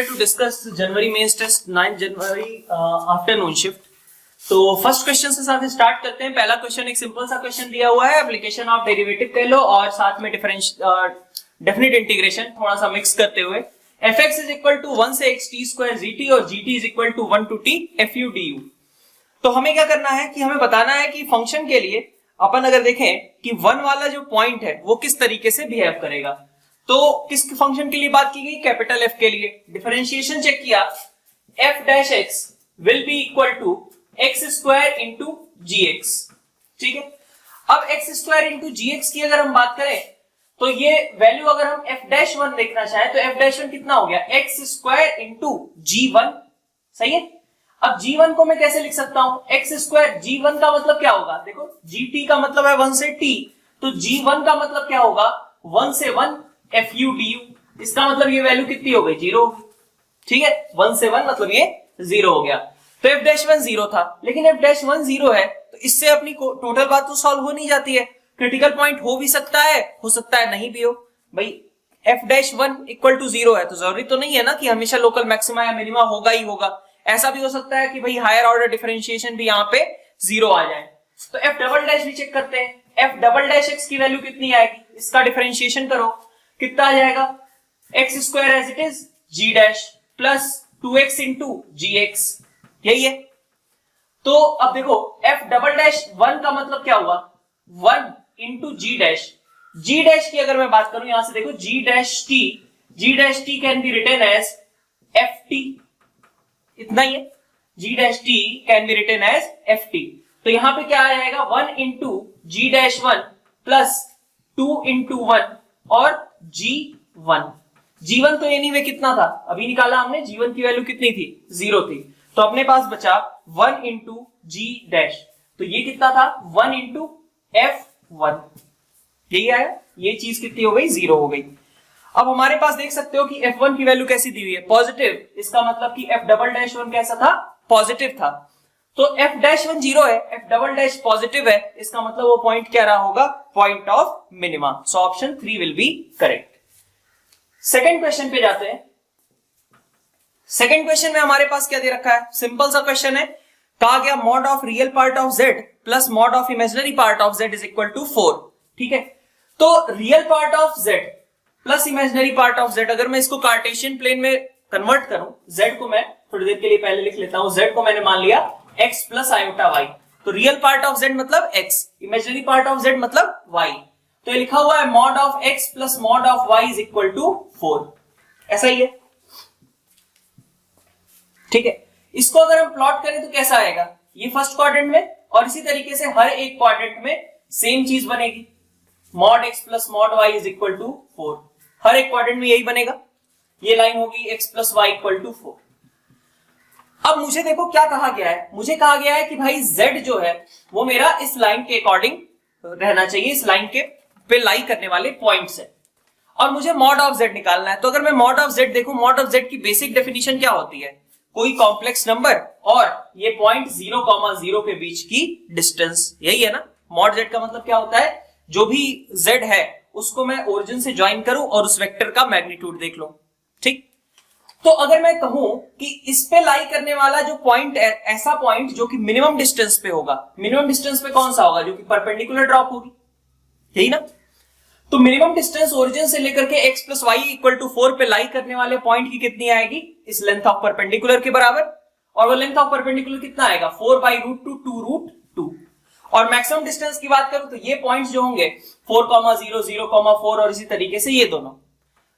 here to discuss January mains test 9 January afternoon shift. तो first question से साथ start करते हैं। पहला क्वेश्चन एक सिंपल सा क्वेश्चन दिया हुआ है, एप्लीकेशन ऑफ डेरिवेटिव कह लो और साथ में डेफिनेट इंटीग्रेशन थोड़ा सा मिक्स करते हुए। fx इज इक्वल टू 1 से x t स्क्वायर gt और gt is equal to 1 to t fu du। तो हमें क्या करना है कि हमें बताना है कि फंक्शन के लिए अपन अगर देखें कि 1 वाला जो पॉइंट है वो किस तरीके से बिहेव करेगा। तो किस फंक्शन के लिए बात की गई? कैपिटल एफ के लिए। डिफरेंशिएशन चेक किया, f dash x will be equal to x square into g x. ठीक है, अब x square into g x की अगर हम बात करें तो ये वैल्यू अगर हम एफ डैश वन देखना चाहें तो एफ डैश वन कितना हो गया? एक्स स्क्वायर इंटू जी वन। सही है। अब जी वन को मैं कैसे लिख सकता हूं? एक्स स्क्वायर, जी वन का मतलब क्या होगा? देखो जी टी का मतलब है 1 से t, तो जी वन का मतलब क्या होगा? 1 से 1 fu du। इसका मतलब ये वैल्यू कितनी हो गई? 0 होगी। ठीक है, 1 से 1 मतलब ये 0 हो गया। तो f डैश 1 0 था, लेकिन f डैश 1 0 है तो इससे अपनी टोटल बात तो सॉल्व हो नहीं जाती है। क्रिटिकल पॉइंट हो भी सकता है नहीं भी हो। भाई f डैश 1 इक्वल टू 0 है तो जरूरी तो नहीं है ना कि हमेशा लोकल मैक्सिमा या मिनिमा होगा ही होगा। ऐसा भी हो सकता है कि भाई हायर ऑर्डर डिफरेंशिएशन भी यहाँ पे 0 आ जाए। तो f डबल डैश भी चेक करते हैं। f डबल डैश x की वैल्यू कितनी आएगी? इसका डिफरेंशिएशन करो, कितना आ जाएगा? X square as it is g dash plus 2x into g x, यही है। तो अब देखो f डबल डैश 1 का मतलब क्या हुआ? 1 into G dash. G dash की अगर मैं बात करूं यहां से देखो G dash T can be written as F T, इतना ही है। G dash T can be written as F T. तो यहां पे क्या आ जाएगा? 1 into G dash 1 plus 2 into 1 और G1। G1 तो एनीवे कितना था? अभी निकाला हमने। G1 की वैल्यू कितनी थी? 0 थी। तो अपने पास बचा 1 इंटू जी डैश, तो ये कितना था? 1 इंटू F1। यही आया। ये चीज कितनी हो गई? 0 हो गई। अब हमारे पास देख सकते हो कि F1 की वैल्यू कैसी दी हुई है? पॉजिटिव। इसका मतलब कि F डबल डैश 1 कैसा था? पॉजिटिव था। तो F डैश 1 0 है, F डबल डैश पॉजिटिव है, इसका मतलब वो पॉइंट क्या रहा होगा? Point of minima. So option 3 will be correct. Second question पे जाते हैं। सेकंड क्वेश्चन में हमारे पास क्या दे रखा है? सिंपल सा क्वेश्चन है। कहा गया mod of real part of z plus mod of imaginary part of z is equal to 4। ठीक है, तो real part of z plus imaginary part of z, अगर मैं इसको कार्टेशियन प्लेन में कन्वर्ट करूं, z को मैं थोड़ी देर के लिए पहले लिख लेता हूं। z को मैंने मान लिया x प्लस आयोटा y। तो रियल पार्ट ऑफ z मतलब x, imaginary part of z मतलब y। तो ये लिखा हुआ है mod of x plus mod of y is equal to 4। ऐसा ही है। ठीक है, इसको अगर हम प्लॉट करें तो कैसा आएगा? ये फर्स्ट क्वाड्रेंट में और इसी तरीके से हर एक क्वाड्रेंट में सेम चीज बनेगी। Mod x plus mod y is equal to 4। हर एक क्वाड्रेंट में यही बनेगा। ये लाइन होगी x plus y equal to 4। अब मुझे देखो क्या कहा गया है? मुझे कहा गया है कि भाई z जो है वो मेरा इस लाइन के अकॉर्डिंग रहना चाहिए, इस लाइन के पे लाई करने वाले पॉइंट्स है और मुझे मॉड ऑफ z निकालना है। तो अगर मैं मॉड ऑफ z देखूं, मॉड ऑफ z की बेसिक डेफिनेशन क्या होती है? कोई कॉम्प्लेक्स नंबर और ये पॉइंट 0,0 के बीच की डिस्टेंस, यही है ना। मॉड z का मतलब क्या होता है? जो भी z है उसको मैं ओरिजिन से ज्वाइन करूं और उस वेक्टर का मैग्नीट्यूड देख लो। ठीक, तो अगर मैं कहूं कि इस पे लाई करने वाला जो पॉइंट है, ऐसा पॉइंट जो कि मिनिमम डिस्टेंस पे होगा। मिनिमम डिस्टेंस पे कौन सा होगा? जो कि परपेंडिकुलर ड्रॉप होगी, यही ना। तो मिनिमम डिस्टेंस ओरिजिन से लेकर के x plus y equal to 4 पे लाई करने वाले पॉइंट की कितनी आएगी? इस लेंथ ऑफ परपेंडिकुलर के बराबर। और वो लेंथ ऑफ परपेंडिकुलर कितना आएगा? 4/√2 2√2। और मैक्सिमम डिस्टेंस की बात करूं तो ये पॉइंट्स जो होंगे 4,0 0,4 और इसी तरीके से ये दोनों,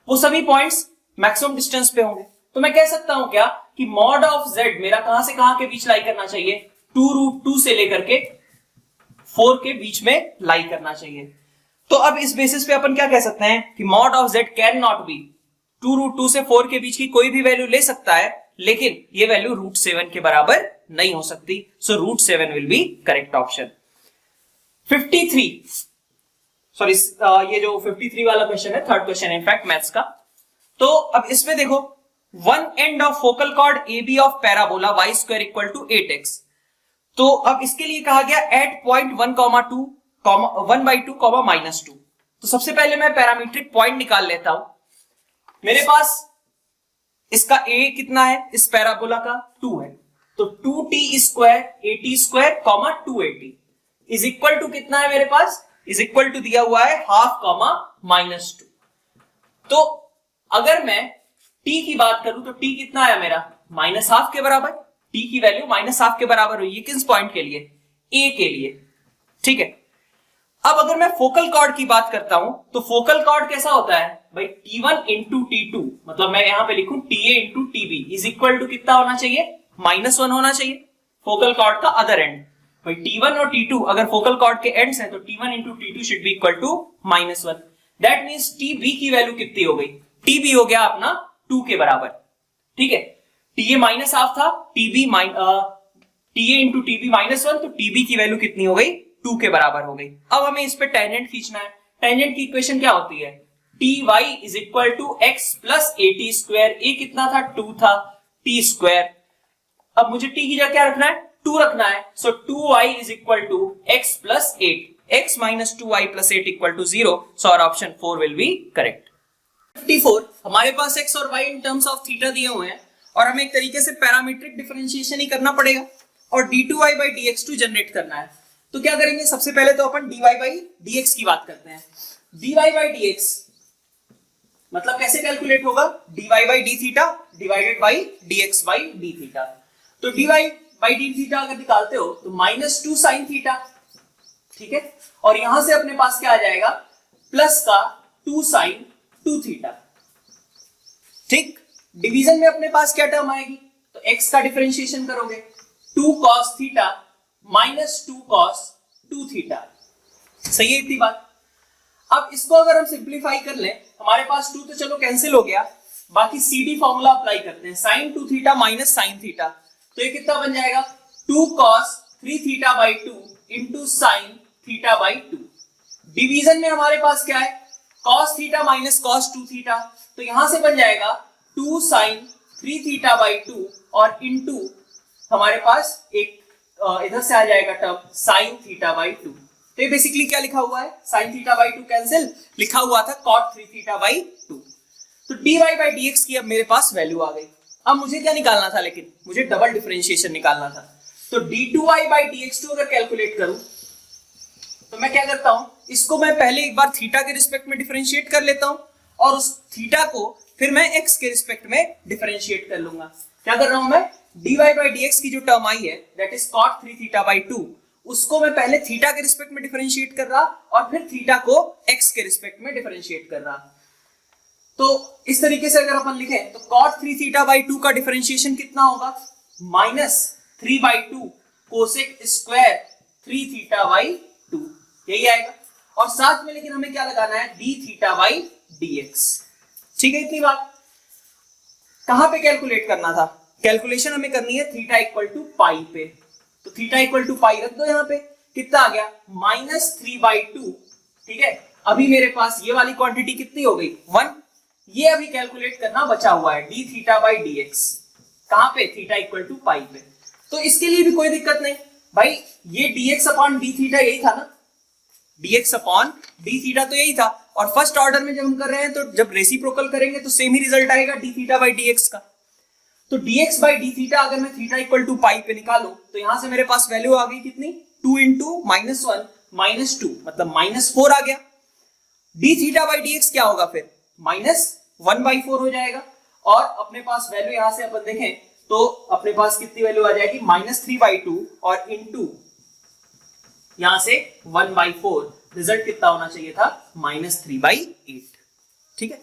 वो सभी पॉइंट्स मैक्सिमम डिस्टेंस पे होंगे। तो मैं कह सकता हूं क्या कि मॉड ऑफ z मेरा कहां से कहां के बीच लाई करना चाहिए? 2√2 से लेकर के 4 के बीच में लाई करना चाहिए। तो अब इस बेसिस पे अपन क्या कह सकते हैं कि mod of z can not be 2√2 से 4 के बीच की कोई भी वैल्यू ले सकता है, लेकिन ये वैल्यू √7 के बराबर नहीं हो सकती। सो √7 will be correct option. 53 sorry ये जो 53 वाला क्वेश्चन है, थर्ड क्वेश्चन इनफैक्ट मैथ्स का। तो अब इसमें देखो, one end of focal chord A B of parabola y square equal to 8x। तो अब इसके लिए कहा गया एट पॉइंट 1,2 -2। तो सबसे पहले मैं पैरामीट्रिक पॉइंट निकाल लेता हूं। मेरे पास इसका a कितना है इस पैराबोला का 2 है, तो 2t square at square comma 2at is equal to कितना है मेरे पास, इज इक्वल टू दिया हुआ है हाफ कॉमा -2। तो अगर मैं t की बात करूं तो t कितना है मेरा -हाफ के बराबर, t की वैल्यू -हाफ के बराबर हुई है किस पॉइंट के लिए, a के लिए, ठीक है। अब अगर मैं फोकल कॉर्ड की बात करता हूं तो फोकल कॉर्ड कैसा होता है भाई, T1 इंटू T2, मतलब मैं यहां पे लिखूं TA into TB is equal to कितना होना चाहिए, -1 होना चाहिए फोकल कॉर्ड का अदर एंड। भाई T1 और T2 अगर फोकल कॉर्ड के एंड्स हैं तो T1 into T2 should be equal to -1। That means TB की वैल्यू कितनी हो गई, TB हो गया अपना 2 के बराबर, ठीक है। TA -हाफ था, TA इंटू TB -1, तो TB की वैल्यू कितनी हो गई 2 के बराबर हो गई। अब हमें इस पे टेंजेंट खींचना है। टेंजेंट की इक्वेशन क्या होती है, ty is equal to x plus at square, a कितना था 2 था, t स्क्वायर। अब मुझे t की जगह क्या रखना है 2 रखना है, so 2y is equal to x plus 8, x minus 2y plus 8 equal to 0, so our option 4 will be correct. 54 हमारे पास x और y in terms of theta दिए हुए हैं और हमें एक तरीके से पैरामीट्रिक डिफरेंशिएशन ही करना पड़ेगा और d2y by dx2 जनरेट करना है। तो क्या करेंगे, सबसे पहले तो अपन dy by dx की बात करते हैं। dy by dx मतलब कैसे कैलकुलेट होगा, dy by d theta divided by dx by d theta. तो dy by d थीटा अगर निकालते हो तो -2 sin थीटा, ठीक है, और यहां से अपने पास क्या आ जाएगा प्लस का 2 sin 2 थीटा, ठीक। डिवीजन में अपने पास क्या टर्म आएगी, तो x का डिफरेंशिएशन करोगे 2 cos थीटा -2 cos 2 थीटा, सही है इतनी बात। अब इसको अगर हम सिंप्लीफाई कर लें, हमारे पास 2 तो चलो कैंसिल हो गया, बाकी CD फॉर्मूला अप्लाई करते हैं, sin 2 theta minus sin theta, तो ये कितना बन जाएगा 2 cos 3 theta by 2 into sin theta by 2। Division में हमारे पास क्या है cos theta minus cos 2 theta, तो यहां से बन जाएगा 2 sin 3 थीटा बाई 2 और इंटू हमारे पास एक इधर से आ जाएगा टर्म sin थीटा बाई 2। तो ये बेसिकली क्या लिखा हुआ है, sin थीटा बाई 2 कैंसिल, लिखा हुआ था cot 3 थीटा बाई 2। तो dy बाई dx की अब मेरे पास वैल्यू आ गई। अब मुझे क्या निकालना था, लेकिन मुझे डबल डिफरेंशिएशन निकालना था। तो d2y बाई dx2 अगर कैलकुलेट करूं तो मैं क्या करता हूं, इसको मैं पहले एक बार थीटा के रिस्पेक्ट में डिफरेंशिएट कर लेता हूं और उस थीटा को फिर मैं x के रिस्पेक्ट में डिफरेंशिएट कर लूंगा। क्या कर रहा हूं मैं, dy बाई dx की जो टर्म आई है that is cot 3 theta by 2, उसको मैं पहले थीटा के रिस्पेक्ट में डिफरेंशिएट कर रहा और फिर थीटा को x के रिस्पेक्ट में डिफरेंशिएट कर रहा। तो इस तरीके से अगर अपन लिखें तो cot 3 थीटा बाई 2 का डिफरेंशिएशन कितना होगा, -3 by 2 cosec square 3 theta by 2, यही आएगा। और साथ में लेकिन हमें क्या लगाना है d थीटा बाई dx, ठीक है इतनी बात। कहां पे कैलकुलेट करना था, कैलकुलेशन हमें करनी है थीटा इक्वल टू पाई पे, तो थीटा इक्वल टू पाई रख दो यहाँ पे, कितना आ गया -3 बाई 2, ठीक है। अभी मेरे पास ये वाली क्वांटिटी कितनी हो गई 1, ये अभी कैलकुलेट करना बचा हुआ है d थीटा बाई dx, कहां पे थीटा इक्वल टू पाई पे। तो इसके लिए भी कोई दिक्कत नहीं भाई, ये dx अपॉन d थीटा यही था ना, dx अपॉन d थीटा तो यही था, और फर्स्ट ऑर्डर में जब हम कर रहे हैं तो जब रेसिप्रोकल करेंगे तो सेम ही रिजल्ट आएगा d थीटा बाई dx का। तो dx बाई d थीटा अगर मैं थीटा इक्वल टू पाई पे निकालूं तो यहां से मेरे पास वैल्यू आ गई कितनी 2 इंटू -1 -2 मतलब -4 आ गया। d थीटा बाई dx क्या होगा फिर -1/4 हो जाएगा, और अपने पास वैल्यू यहां से अपन देखें तो अपने पास कितनी वैल्यू आ जाएगी -3/2 और इंटू यहां से 1/4, रिजल्ट कितना होना चाहिए था -3/8, ठीक है।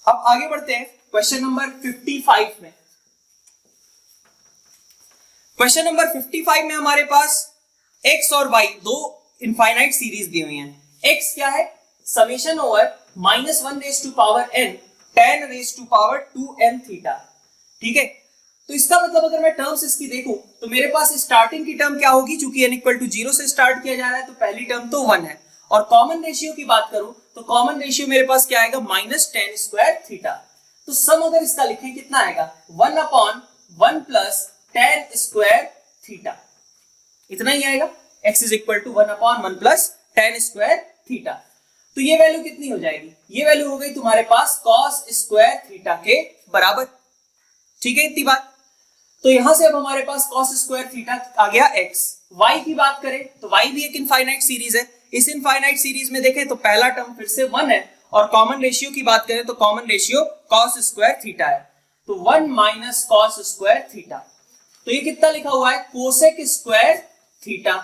अब आगे बढ़ते हैं क्वेश्चन नंबर 55 में। क्वेश्चन नंबर 55 में हमारे पास x और y दो इनफाइनाइट सीरीज दी हुई हैं। x क्या है, summation over -1 raise to power n tan raise to power 2n theta, ठीक है। तो इसका मतलब अगर मैं टर्म्स इसकी देखूं तो मेरे पास स्टार्टिंग की टर्म क्या होगी, चूंकि n इक्वल टू 0 से स्टार्ट किया जा रहा है तो पहली टर्म तो 1 है, और कॉमन रेशियो की बात करूं तो कॉमन रेशियो मेरे पास क्या आएगा -tan स्क्वायर थीटा। तो सम अगर इसका लिखें कितना आएगा 1/1 प्लस tan स्क्वायर थीटा, इतना ही आएगा। x is equal to 1/1 plus tan square theta. तो ये वैल्यू कितनी हो जाएगी, ये वैल्यू हो गई तुम्हारे पास cos स्क्वायर थीटा के बराबर। ठीक है इतनी बात। तो यहां से अब हमारे पास cos स्क्वायर थीटा आ गया x। y की बात करें तो y भी एक इनफाइनाइट सीरीज है। इस इनफाइनाइट सीरीज में देखें तो पहला टर्म फिर से 1 है, और कॉमन रेशियो की बात करें तो common ratio cos square theta है, तो 1 माइनस cos स्क्वायर थीटा। तो ये कितना लिखा हुआ है, कोसेक स्क्वायर थीटा।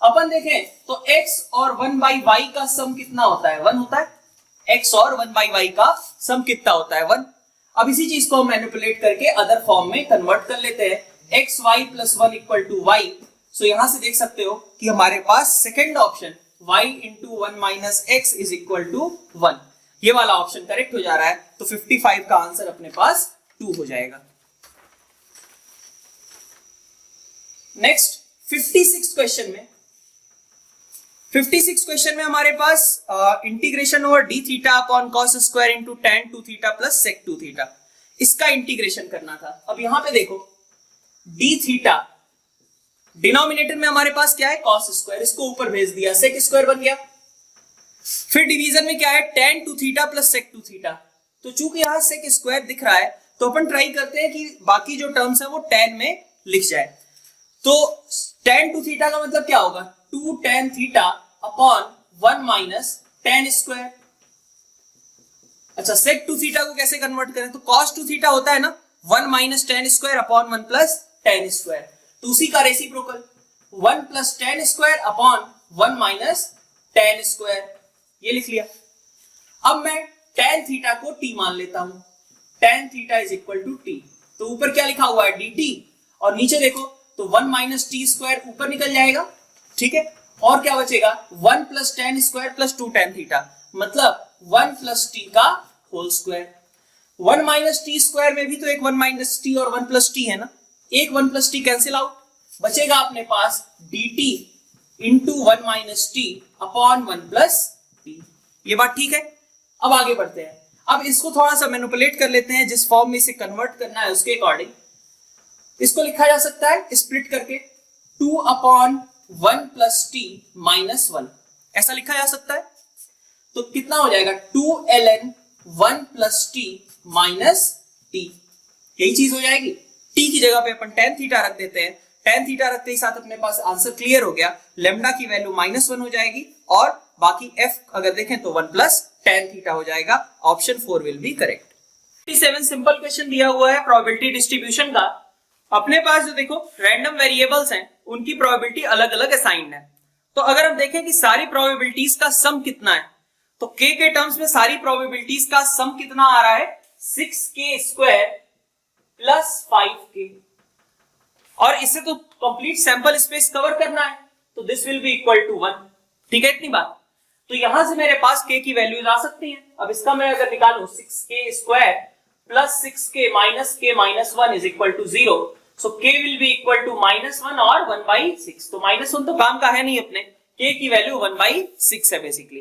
अपन देखें तो x और 1 बाई y का सम कितना होता है, 1 होता है। x और 1 बाई y का सम कितना होता है, 1। अब इसी चीज को हम मैनिपुलेट करके अदर फॉर्म में कन्वर्ट कर लेते हैं, X Y plus 1 equal to Y. So यहां से देख सकते हो कि हमारे पास second option y into 1 minus X is equal to 1, ये वाला ऑप्शन करेक्ट हो जा रहा है। तो 55 का आंसर अपने पास 2 हो जाएगा। नेक्स्ट 56 क्वेश्चन में हमारे पास integration over D theta upon cos square into tan two theta plus sec two theta, इसका इंटीग्रेशन करना था। अब यहां पे देखो डी थीटा डिनोमिनेटर में हमारे पास क्या है, कॉस स्क्वायर, इसको ऊपर भेज दिया, सेक स्क्वायर बन गया। फिर डिवीजन में क्या है, tan two theta plus sec two theta. तो चूंकि यहां सेक स्क्वायर दिख रहा है तो अपन ट्राई करते हैं कि बाकी जो टर्म्स है वो टेन में लिख जाए। तो टेन टू थीटा का मतलब क्या होगा, 2 tan theta upon 1 minus ten square. अच्छा सेक टू थीटा को कैसे कन्वर्ट करें, तो कॉस टू थीटा होता है ना, 1 minus ten square upon 1 plus tan square. तो उसी का reciprocal 1 plus tan square upon 1 minus ten square, ये लिख लिया। अब मैं tan थीटा को t मान लेता हूं, tan theta is equal to t। तो ऊपर क्या लिखा हुआ है, dt, और नीचे देखो तो 1 माइनस टी स्क्वायर ऊपर निकल जाएगा। ठीक है, और क्या बचेगा, 1 plus tan square plus 2 tan theta, मतलब 1 प्लस टी का whole square. 1 minus t square में भी तो एक 1 माइनस टी और 1 प्लस टी है ना, एक 1 प्लस टी कैंसिल आउट, बचेगा अपने पास dt into 1 minus T upon 1 plus T. ये बात ठीक है। अब आगे बढ़ते हैं, अब इसको थोड़ा सा मैनिपुलेट कर लेते हैं, जिस फॉर्म में इसे कन्वर्ट करना है उसके अकॉर्डिंग। इसको लिखा जा सकता है स्प्लिट करके 2 अपॉन 1 प्लस टी माइनस 1, ऐसा लिखा जा सकता है। तो कितना हो जाएगा, 2 ln 1 plus T minus T, यही चीज हो जाएगी। टी की जगह पे अपन tan थीटा रख देते हैं, tan थीटा रखते ही साथ अपने पास आंसर क्लियर हो गया। लेमडा की वैल्यू -1 हो जाएगी, और बाकी f अगर देखें तो 1 प्लस tan थीटा हो जाएगा। Option 4 will be correct. 57 simple question दिया हुआ है प्रोबेबिलिटी डिस्ट्रीब्यूशन का। अपने पास जो देखो रैंडम वेरिएबल्स हैं, उनकी प्रोबेबिलिटी अलग अलग असाइंड है। तो अगर हम देखें कि सारी प्रोबेबिलिटीज का सम कितना है, तो k के टर्म्स में सारी प्रोबेबिलिटीज का सम कितना आ रहा है, 6k स्क्वायर प्लस 5k, और इससे तो कंप्लीट सैंपल स्पेस कवर करना है, तो this will be equal to 1। ठीक है इतनी बात। तो यहां से मेरे पास k की वैल्यूज आ सकती हैं। अब इसका मैं अगर निकालूं 6k square plus 6k minus k minus 1 is equal to 0, so k will be equal to -1 और 1/6। तो -1 तो काम का है नहीं अपने, k की वैल्यू 1/6 है बेसिकली।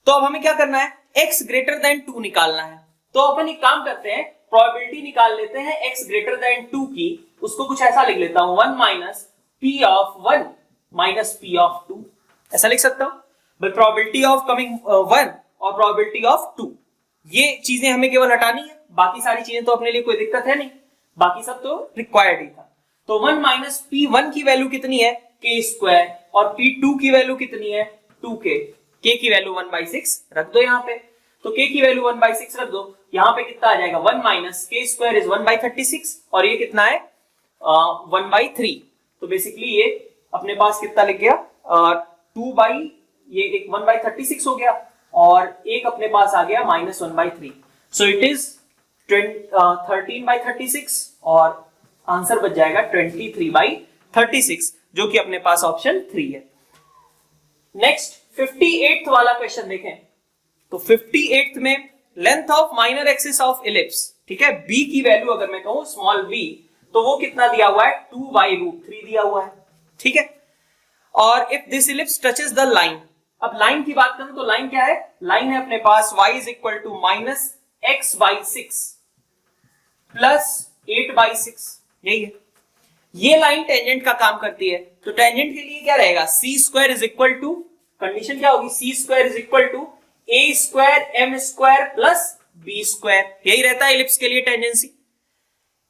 तो अब हमें क्या करना है, x ग्रेटर देन 2 निकालना है। तो अपन एक काम करते हैं, प्रोबेबिलिटी निकाल लेते हैं x ग्रेटर देन 2 की। उसको कुछ ऐसा लिख लेता हूं, 1 minus p of 1 minus p of 2, ऐसा लिख सकता हूं। भाई प्रोबेबिलिटी ऑफ कमिंग 1 और प्रोबेबिलिटी ऑफ 2, ये चीजें हमें केवल हटानी है, बाकी सारी चीजें तो अपने लिए कोई दिक्कत है नहीं, बाकी सब तो रिक्वायर्ड ही था। तो 1 माइनस p1 की वैल्यू कितनी है, k स्क्वायर, और p2 की वैल्यू कितनी है, 2k। k की वैल्यू 1/6 रख दो यहाँ पे, तो k की वैल्यू 1/6 रख दो। यहाँ पे कितना आ जाएगा, 1 माइनस k स्क्वायर इज 1/36, और ये कितना है 1/3। तो बेसिकली ये अपने पास कितना लिख गया, 2 बाई ये एक 1/36 हो गया, और एक अपने पास आ गया -1/3। सो इट इज 13/36, और आंसर बच जाएगा 23/36, जो कि अपने पास ऑप्शन 3 है। नेक्स्ट 58th वाला क्वेश्चन देखें। तो 58th में length of minor axis of ellipse, ठीक है, b की वैल्यू अगर मैं कहूं स्मॉल b, तो वो कितना दिया हुआ है, 2/√3 दिया हुआ है। ठीक है, और if this ellipse touches the line, अब लाइन की बात करूं तो लाइन क्या है, लाइन है अपने पास y is equal to -x/6 plus 8/6, यही है। ये लाइन टेंजेंट का काम करती है, तो टेंजेंट के लिए क्या रहेगा, c² is equal to condition क्या होगी, C square is equal to A square M square plus B square, यही रहता है इलिप्स के लिए टेंजेंसी।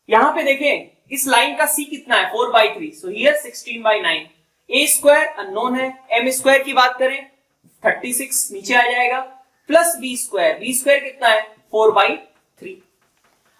यहां पे देखें इस लाइन का सी कितना है 4/3, so here 16/9, A square unknown है, एम स्क्वायर की बात करें 36 नीचे आ जाएगा, प्लस बी स्क्वायर कितना है 4/3।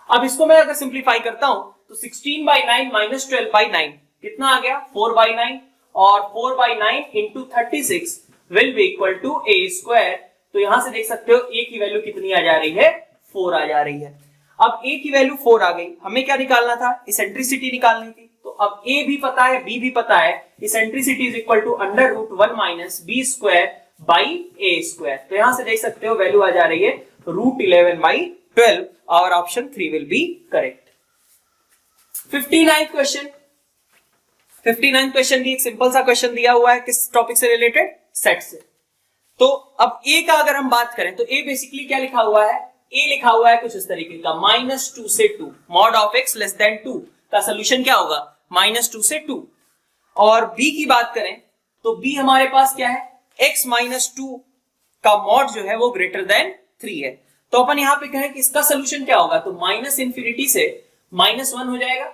अब इसको मैं अगर सिंप्लीफाई करता हूं तो 16/9 माइनस 12/9 कितना आ गया 4/9, और 4/9 into 36 will be equal to A square. तो यहां से देख सकते हो ए की वैल्यू कितनी आ जा रही है 4 आ जा रही है। अब ए की वैल्यू 4 आ गई, हमें क्या निकालना था, इसेंट्रिसिटी निकालनी थी। तो अब ए भी पता है बी भी पता है, eccentricity is equal to under root 1 minus b square by a square. तो यहां से देख सकते हो वैल्यू आ जा रही है √11/12, और option 3 will be correct. 59th question, 59th question भी एक सिंपल सा क्वेश्चन दिया हुआ है, किस टॉपिक से रिलेटेड, सेट से। तो अब ए का अगर हम बात करें तो ए बेसिकली क्या लिखा हुआ है, ए लिखा हुआ है कुछ इस तरीके का -2 से 2, mod of x less than 2 का सोल्यूशन क्या होगा -2 से 2। और b की बात करें तो b हमारे पास क्या है, x -2 का मॉड जो है वो ग्रेटर देन 3 है। तो अपन यहां पे कहें कि इसका सोल्यूशन क्या होगा, तो -∞ से -1 हो जाएगा।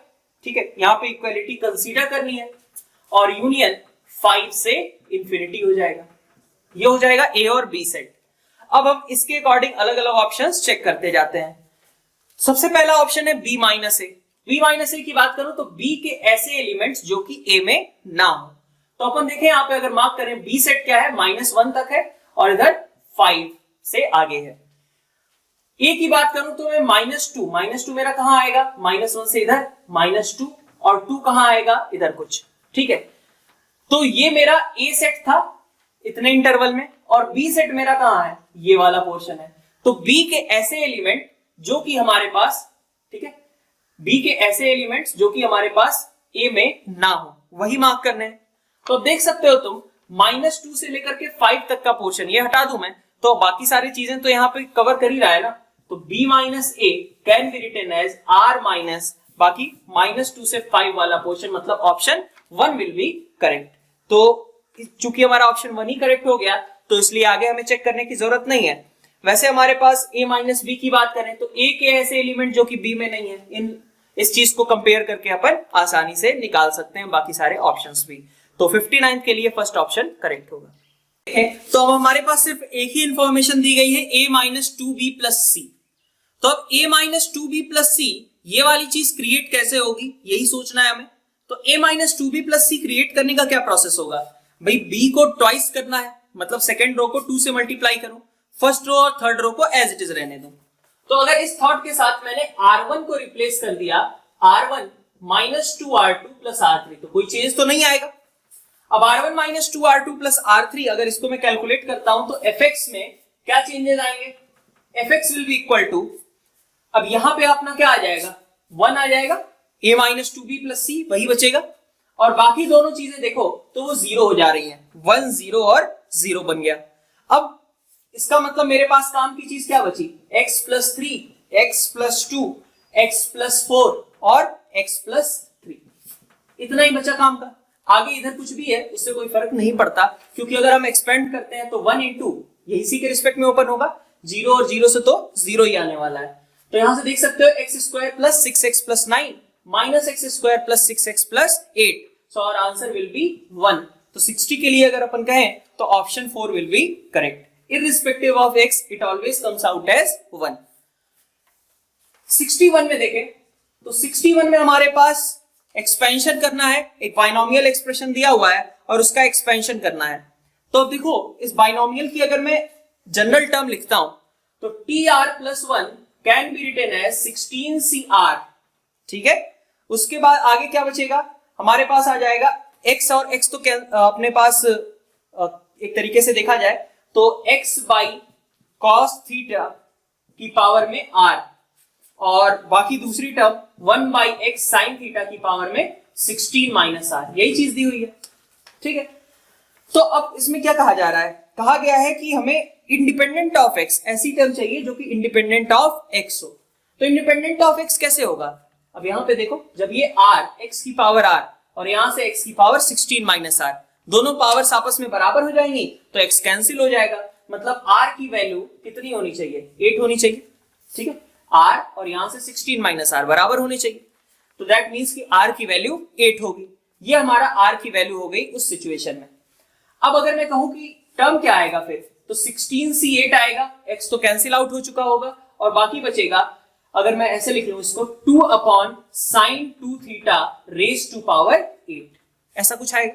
ठीक है, यहां पे इक्वालिटी कंसीडर करनी है, और यूनियन 5 से इंफिनिटी हो जाएगा। ये हो जाएगा ए और बी सेट। अब हम इसके अकॉर्डिंग अलग अलग ऑप्शंस चेक करते जाते हैं। सबसे पहला ऑप्शन है बी माइनस ए। बी माइनस ए की बात करूं तो बी के ऐसे एलिमेंट्स जो कि ए में ना हो। तो अपन देखें यहां पे अगर मार्क करें, बी सेट क्या है -1 तक है, और इधर 5 से आगे है। ए की बात करूं तो मैं -2 मेरा कहां आएगा, -1 से इधर -2, और 2 कहां आएगा इधर कुछ। ठीक है, तो ये मेरा ए सेट था इतने इंटरवल में, और बी सेट मेरा कहां है, ये वाला पोर्शन है। तो बी के ऐसे एलिमेंट जो कि हमारे पास, ठीक है, बी के ऐसे एलिमेंट्स जो कि हमारे पास ए में ना हो, वही मार्क करने हैं। तो देख सकते हो तुम -2 से लेकर के 5 तक का पोर्शन, ये हटा दूं मैं तो बाकी सारी चीजें तो यहां पे कवर कर ही रहा है ना। तो b minus a can be written as r minus बाकी -2 से 5 वाला पोर्शन, मतलब ऑप्शन 1 विल बी करेक्ट। तो चूंकि हमारा ऑप्शन 1 ही करेक्ट हो गया तो इसलिए आगे हमें चेक करने की जरूरत नहीं है। वैसे हमारे पास a माइनस बी की बात करें तो a के ऐसे एलिमेंट जो कि b में नहीं है, इस चीज को कंपेयर करके अपन आसानी से निकाल सकते हैं बाकी सारे ऑप्शंस भी। तो 59 के लिए फर्स्ट ऑप्शन करेक्ट होगा। तो अब हमारे पास सिर्फ एक ही इंफॉर्मेशन दी गई है, a माइनस 2b प्लस सी। तो अब a माइनस 2b प्लस सी ये वाली चीज क्रिएट कैसे होगी, यही सोचना है हमें। तो a minus 2b plus c create करने का क्या प्रोसेस होगा भाई, b को ट्वाइस करना है, मतलब सेकेंड रो को 2 से मल्टीप्लाई करो, फर्स्ट रो और थर्ड रो को एज इट इज रहने दो। तो अगर इस थॉट के साथ मैंने r1 को रिप्लेस कर दिया, r1 minus 2r2 plus r3, तो कोई चेंज तो नहीं आएगा। अब r1 minus 2r2 plus r3 अगर इसको मैं कैलकुलेट करता हूं तो fx में क्या चेंजेस आएंगे, fx will be equal to, अब यहां पे अपना क्या आ जाएगा 1 आ जाएगा, a माइनस 2b प्लस सी वही बचेगा, और बाकी दोनों चीजें देखो तो वो 0 हो जा रही हैं, 1 0 और 0 बन गया। अब इसका मतलब मेरे पास काम की चीज क्या बची, x plus 3, x plus 2, x plus 4 और x प्लस 3, इतना ही बचा काम का। आगे इधर कुछ भी है उससे कोई फर्क नहीं पड़ता, क्योंकि अगर हम एक्सपेंड करते हैं तो 1 इंटू ये इसी के रिस्पेक्ट में ओपन होगा, 0 और 0 से तो 0 ही आने वाला है। तो यहां से देख सकते हो x square plus 6x plus 9 minus x square plus 6x plus 8, so our answer will be 1। तो 60 के लिए अगर अपन कहें तो option 4 will be correct, irrespective of x it always comes out as 1। 61 में देखें तो 61 में हमारे पास एक्सपेंशन करना है, एक बाइनोमियल एक्सप्रेशन दिया हुआ है और उसका एक्सपेंशन करना है। तो अब देखो इस बाइनोमियल की अगर मैं जनरल टर्म लिखता हूं तो tr plus 1 can be written as 16cr, ठीक है। उसके बाद आगे क्या बचेगा, हमारे पास आ जाएगा x, और x तो अपने पास एक तरीके से देखा जाए तो x बाई कॉस थीटा की पावर में r, और बाकी दूसरी term 1 by x sine theta की पावर में 16 माइनस r, यही चीज दी हुई है, ठीक है। तो अब इसमें क्या कहा जा रहा है, कहा गया है कि हमें इंडिपेंडेंट ऑफ x ऐसी टर्म चाहिए जो कि इंडिपेंडेंट ऑफ x हो। तो इंडिपेंडेंट ऑफ x कैसे होगा, अब यहां पे देखो जब ये r x की पावर r और यहां से x की पावर 16 माइनस r, दोनों पावर्स आपस में बराबर हो जाएंगी तो x कैंसिल हो जाएगा, मतलब r की वैल्यू कितनी होनी चाहिए, 8 होनी चाहिए, ठीक है। r और यहां से 16 माइनस r बराबर होने चाहिए, तो दैट मींस कि r की वैल्यू 8 होगी। ये हमारा r की वैल्यू हो गई उस सिचुएशन में। अब अगर मैं कहूं कि टर्म क्या आएगा फिर, तो 16c8 आएगा, x तो कैंसिल आउट हो चुका होगा और बाकी बचेगा, अगर मैं ऐसे लिख लूं इसको 2 upon sine 2 theta raise to power 8, ऐसा कुछ आएगा।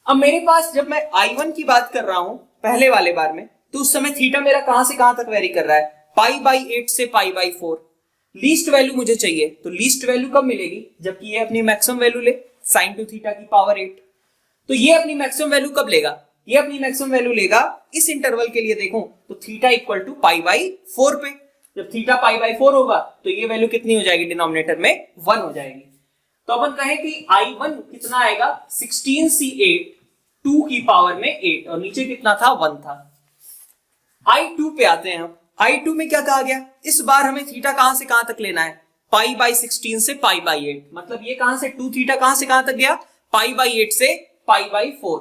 अब मेरे पास जब मैं I1 की बात कर रहा हूं पहले वाले बार में, तो उस समय थीटा मेरा कहां से कहां तक वेरी कर रहा है, पाई बाई 8 से पाई बाई 4। लीस्ट वैल्यू मुझे चाहिए, तो लीस्ट वैल्यू कब मिलेगी, जबकि ये अपनी मैक्सिमम वैल्यू ले साइन 2 थीटा की पावर 8। तो ये अपनी मैक्सिमम वैल्यू कब लेगा, ये अपनी मैक्सिमम वैल्यू लेगा इस इंटरवल के लिए देखूं तो theta equal to pi by 4 पे। जब थीटा पाई बाई 4 होगा तो ये वैल्यू कितनी हो जाएगी, डिनोमिनेटर में 1 हो जाएगी। तो अपन कहें कि I1 कितना आएगा, 16c8 2 की पावर में 8, और नीचे कितना था, 1 था। I2 पे आते हैं हम। I2 में क्या कहा गया, इस बार हमें थीटा कहां से कहां तक लेना है, पाई बाई 16 से पाई बाई 8, मतलब ये कहां से 2 थीटा कहां से कहां तक गया, पाई बाई 8 से पाई बाई 4।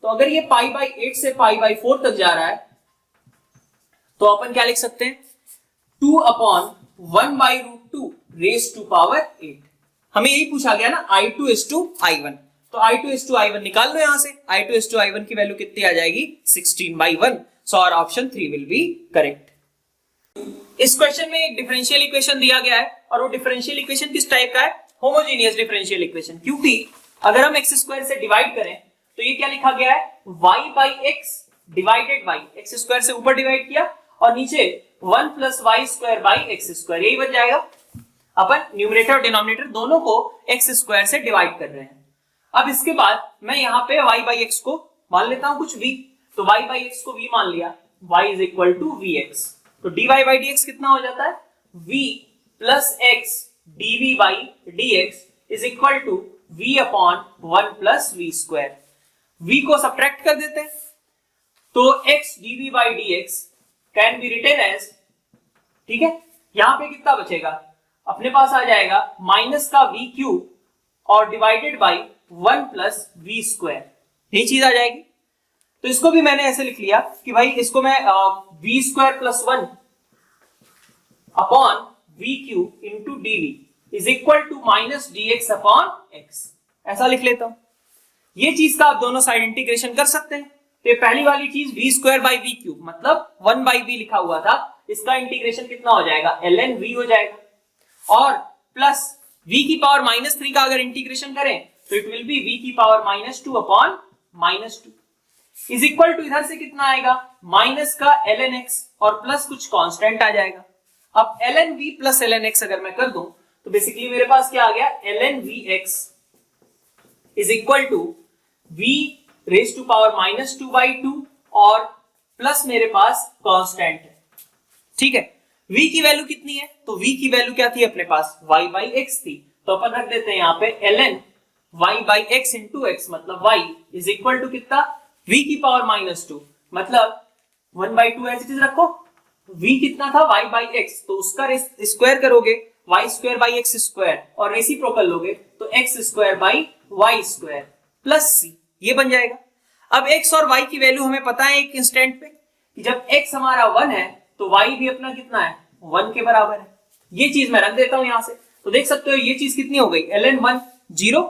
तो अगर ये पाई बाई 8 से पाई बाई 4 तक जा रहा है तो अपन क्या लिख सकते हैं, 2 upon 1 by root 2 raise to power 8। हमें यही पूछा गया ना, I2 इज टू I1, तो I2 इज टू I1 निकाल लो यहां से, I2 इज टू I1 की वैल्यू कितनी आ जाएगी, 16 by 1। So our option 3 will be correct. इस क्वेश्चन में एक डिफरेंशियल इक्वेशन दिया गया है, और वो डिफरेंशियल इक्वेशन किस टाइप का है, होमोजेनियस डिफरेंशियल इक्वेशन। क्योंकि अगर हम x स्क्वायर से डिवाइड करें तो ये क्या लिखा गया है, y by x divided by x square से ऊपर डिवाइड किया और नीचे 1 plus y square by x square, यही बन जाएगा। अपन न्यूमरेटर और डिनोमिनेटर दोनों को एक्स स्क्वायर से डिवाइड कर रहे हैं। अब इसके बाद मैं यहाँ पे y बाई एक्स को मान लेता हूं कुछ v, तो y बाई एक्स को v मान लिया, y is equal to vx, तो dy बाई dx कितना हो जाता है, v प्लस x dv बाई dx is equal to v upon 1 plus v square. v को सब्ट्रैक्ट कर देते हैं, तो x dv by dx can be written as, ठीक है, यहां पे कितना बचेगा, अपने पास आ जाएगा माइनस का v क्यूब और divided by 1 plus v square, यही चीज आ जाएगी। तो इसको भी मैंने ऐसे लिख लिया कि भाई इसको मैं v square plus 1 upon v cube into dv is equal to minus dx upon x, ऐसा लिख लेता हूं। ये चीज का आप दोनों साइड इंटीग्रेशन कर सकते हैं। तो ये पहली वाली चीज v square by v cube, मतलब 1 बाई v लिखा हुआ था, इसका इंटीग्रेशन कितना हो जाएगा, ln v हो जाएगा, और प्लस v की पावर -3 का अगर इंटीग्रेशन करें तो इट विल बी v की power -2 upon -2 is equal to, इधर से कितना आएगा, माइनस का ln x और प्लस कुछ कांस्टेंट आ जाएगा। अब ln v plus ln x अगर मैं कर दूं तो बेसिकली मेरे पास क्या आ गया, ln vx is equal to v raise to power -2 by 2 और प्लस मेरे पास कांस्टेंट है, ठीक है। v की वैल्यू कितनी है, तो v की वैल्यू क्या थी अपने पास, y बाई x थी, तो अपन रख देते हैं यहाँ पे ln y by x into x, मतलब y इज इक्वल टू कितना, v की पावर -2, मतलब 1 बाई 2 ऐसी चीज रखो, v कितना था, y बाई x, तो उसका स्क्वायर करोगे y square by x square और रेसिप्रोकल लोगे तो x square by y square plus c, ये बन जाएगा। अब x और y की वैल्यू हमें पता है एक इंस्टेंट पे कि जब x हमारा 1 है तो y भी अपना कितना है, 1 के बराबर है। ये चीज मैं रख देता हूं यहां से, तो देख सकते हो ये चीज कितनी हो गई, ln 1 0,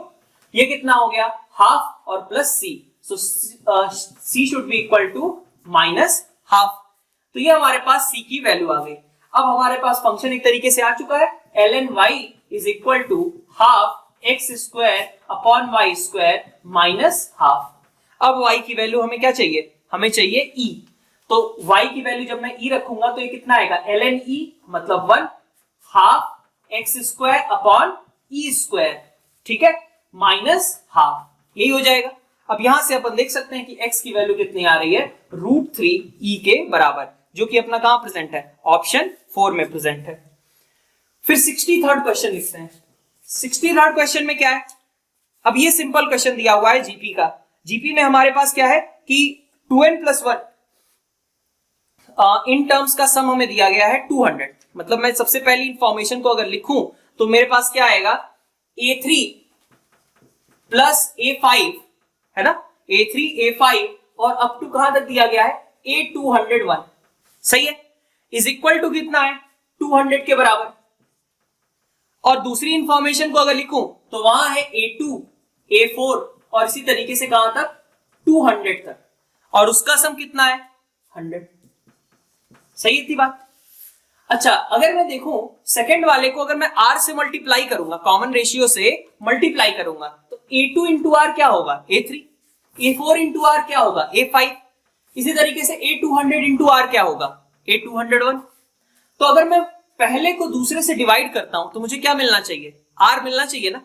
ये कितना हो गया हाफ और plus c, so c should be equal to minus half, तो ये हमारे पास c की वैल्यू आ गई। अब हमारे पास फंक्शन एक तरीके से आ चुका है, ln y is equal to half x square upon y square minus half. अब y की वैल्यू हमें क्या चाहिए, हमें चाहिए e, तो y की वैल्यू जब मैं e रखूंगा तो ये कितना आएगा, ln e मतलब 1 half x square upon e square, ठीक है, माइनस हाफ, यही हो जाएगा। अब यहां से अपन देख सकते हैं कि x की वैल्यू कितनी आ रही है, √3 e के बराबर, जो कि अपना कहां प्रेजेंट है, ऑप्शन 4 में प्रेजेंट है। फिर 63rd क्वेश्चन लिखते हैं। 63rd क्वेश्चन में क्या है, अब ये सिंपल क्वेश्चन दिया हुआ है जीपी का। जीपी में हमारे पास क्या है कि 2n + 1 इन टर्म्स का सम हमें दिया गया है 200, मतलब मैं सबसे पहली इंफॉर्मेशन को अगर लिखूं तो मेरे पास क्या आएगा, a3 + a5 है ना, A3 A5 और अप टू कहां तक दिया गया है A201, सही है, इज इक्वल टू कितना है 200 के बराबर। और दूसरी इंफॉर्मेशन को अगर लिखूं तो वहां है A2 A4 और इसी तरीके से कहां तक 200 तक, और उसका सम कितना है 100, सही थी बात। अच्छा, अगर मैं देखूं सेकंड वाले को, अगर मैं R से मल्टीप्लाई करूंगा, कॉमन रेशियो से मल्टीप्लाई करूंगा, तो A2 इंटू R क्या होगा A3, A4 इंटू R क्या होगा A5, इसी तरीके से A200 इंटू R क्या होगा A201। तो अगर मैं पहले को दूसरे से डिवाइड करता हूं तो मुझे क्या मिलना चाहिए R मिलना चाहिए ना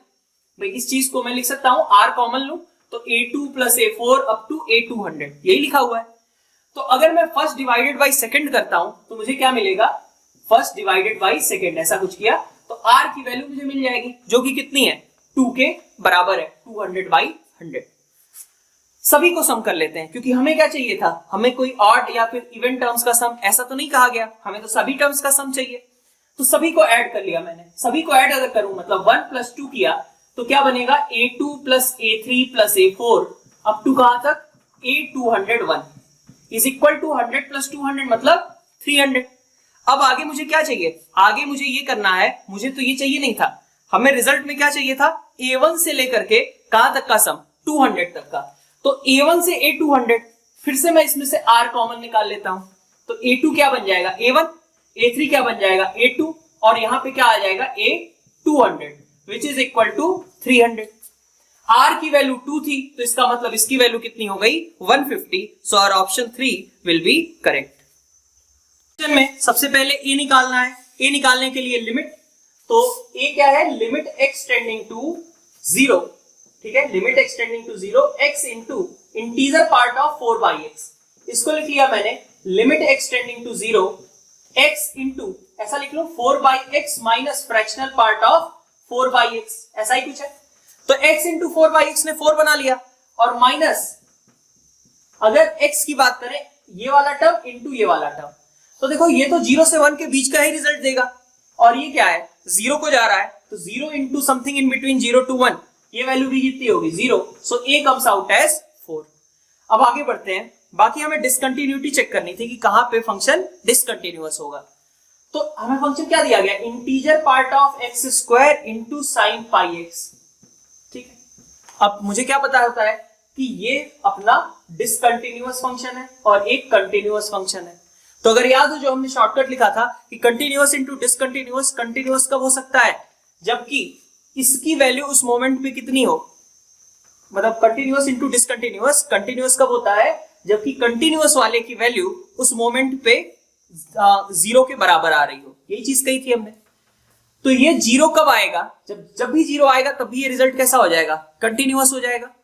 भाई। इस चीज को मैं लिख सकता हूं R कॉमन लूं तो A2 plus A4 up to A200, यही लिखा हुआ है। तो अगर मैं फर्स्ट डिवाइडेड बाई सेकंड करता हूं तो मुझे क्या मिलेगा फर्स्ट डिवाइडेड बाई सेकंड, ऐसा कुछ किया तो R की वैल्यू मुझे मिल जाएगी जो कि कितनी है 2 के बराबर है, 200 बाई 100। सभी को सम कर लेते हैं क्योंकि हमें क्या चाहिए था, हमें कोई ऑड या फिर इवन टर्म्स का सम ऐसा तो नहीं कहा गया, हमें तो सभी टर्म्स का सम चाहिए। तो सभी को ऐड कर लिया मैंने, सभी को ऐड अगर करूं मतलब 1 प्लस 2 किया तो क्या बनेगा A2 plus A3 plus A4 up to कहां तक A201 is equal to 100 plus 200 मतलब 300। अब आगे मुझे क्या चाहिए, आगे मुझे ये करना है, मुझे तो ये चाहिए नहीं था, हमें रिजल्ट में क्या चाहिए था A1 से लेकर के कहां तक का सम 200 तक का। तो A1 से A200, फिर से मैं इसमें से R कॉमन निकाल लेता हूं तो A2 क्या बन जाएगा A1, A3 क्या बन जाएगा A2 और यहां पे क्या आ जाएगा A200 which is equal to 300। R की वैल्यू 2 थी तो इसका मतलब इसकी वैल्यू कितनी हो गई 150। So our option 3 will be correct. Question में सबसे पहले A निकालना है, A निकालने के लिए लिमिट, तो A क्या है लिमिट x टेंडिंग टू 0, ठीक है, limit x tending to 0 x into integer part of 4 by x, इसको लिख लिया मैंने limit x tending to 0 x into ऐसा लिख लो 4 by x minus fractional part of 4 by x, ऐसा ही कुछ है। तो x इंटू 4 बाई x ने 4 बना लिया और माइनस अगर x की बात करें ये वाला टर्म इंटू ये वाला टर्म, तो देखो ये तो 0 से 1 के बीच का ही रिजल्ट देगा और ये क्या है 0 को जा रहा है तो 0 into something in between 0 to 1, ये वैल्यू भी कितनी होगी 0, सो A कम्स आउट एज 4। अब आगे बढ़ते हैं, बाकी हमें डिसकंटिन्यूटी चेक करनी थी कि कहां पे फंक्शन डिसकंटिन्यूअस होगा। तो हमें फंक्शन क्या दिया गया integer part of x square into sine pi x, ठीक है। अब मुझे क्या पता होता है कि ये अपना डिसकंटिन्यूअस फंक्शन है और एक कंटिन्यूअस फंक्शन है। तो अगर याद हो जो हमने शॉर्टकट लिखा था कि कंटिन्यूअस इंटू डिसकंटिन्यूअस, कंटिन्यूअस कब हो सकता है जबकि इसकी वैल्यू उस मोमेंट पे कितनी हो, मतलब कंटिन्यूअस इंटू डिसकंटिन्यूअस, कंटिन्यूअस कब होता है जबकि कंटिन्यूअस वाले की वैल्यू उस मोमेंट पे 0 के बराबर आ रही हो, यही चीज कही थी हमने। तो ये 0 कब आएगा, जब भी 0 आएगा तब भी ये रिजल्ट कैसा हो जाएगा कंटिन्यूअस हो जाएगा।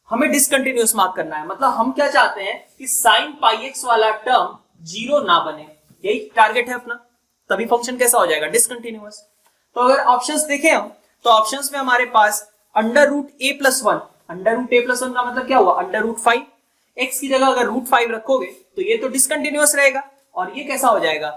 हमें डिसकंटिन्यूअस मार्क करना है, मतलब हम क्या चाहते हैं कि साइन पाई एक्स वाला टर्म 0 ना बने, यही टारगेट है अपना, तभी फंक्शन कैसा हो जाएगा डिसकंटिन्यूअस। तो अगर ऑप्शंस देखें हम तो ऑप्शंस में हमारे पास under root a plus 1, under root a plus 1 का मतलब क्या हुआ अंडर रूट 5, x की जगह अगर रूट 5 रखोगे तो ये तो डिसकंटिन्यूअस रहेगा और ये कैसा हो जाएगा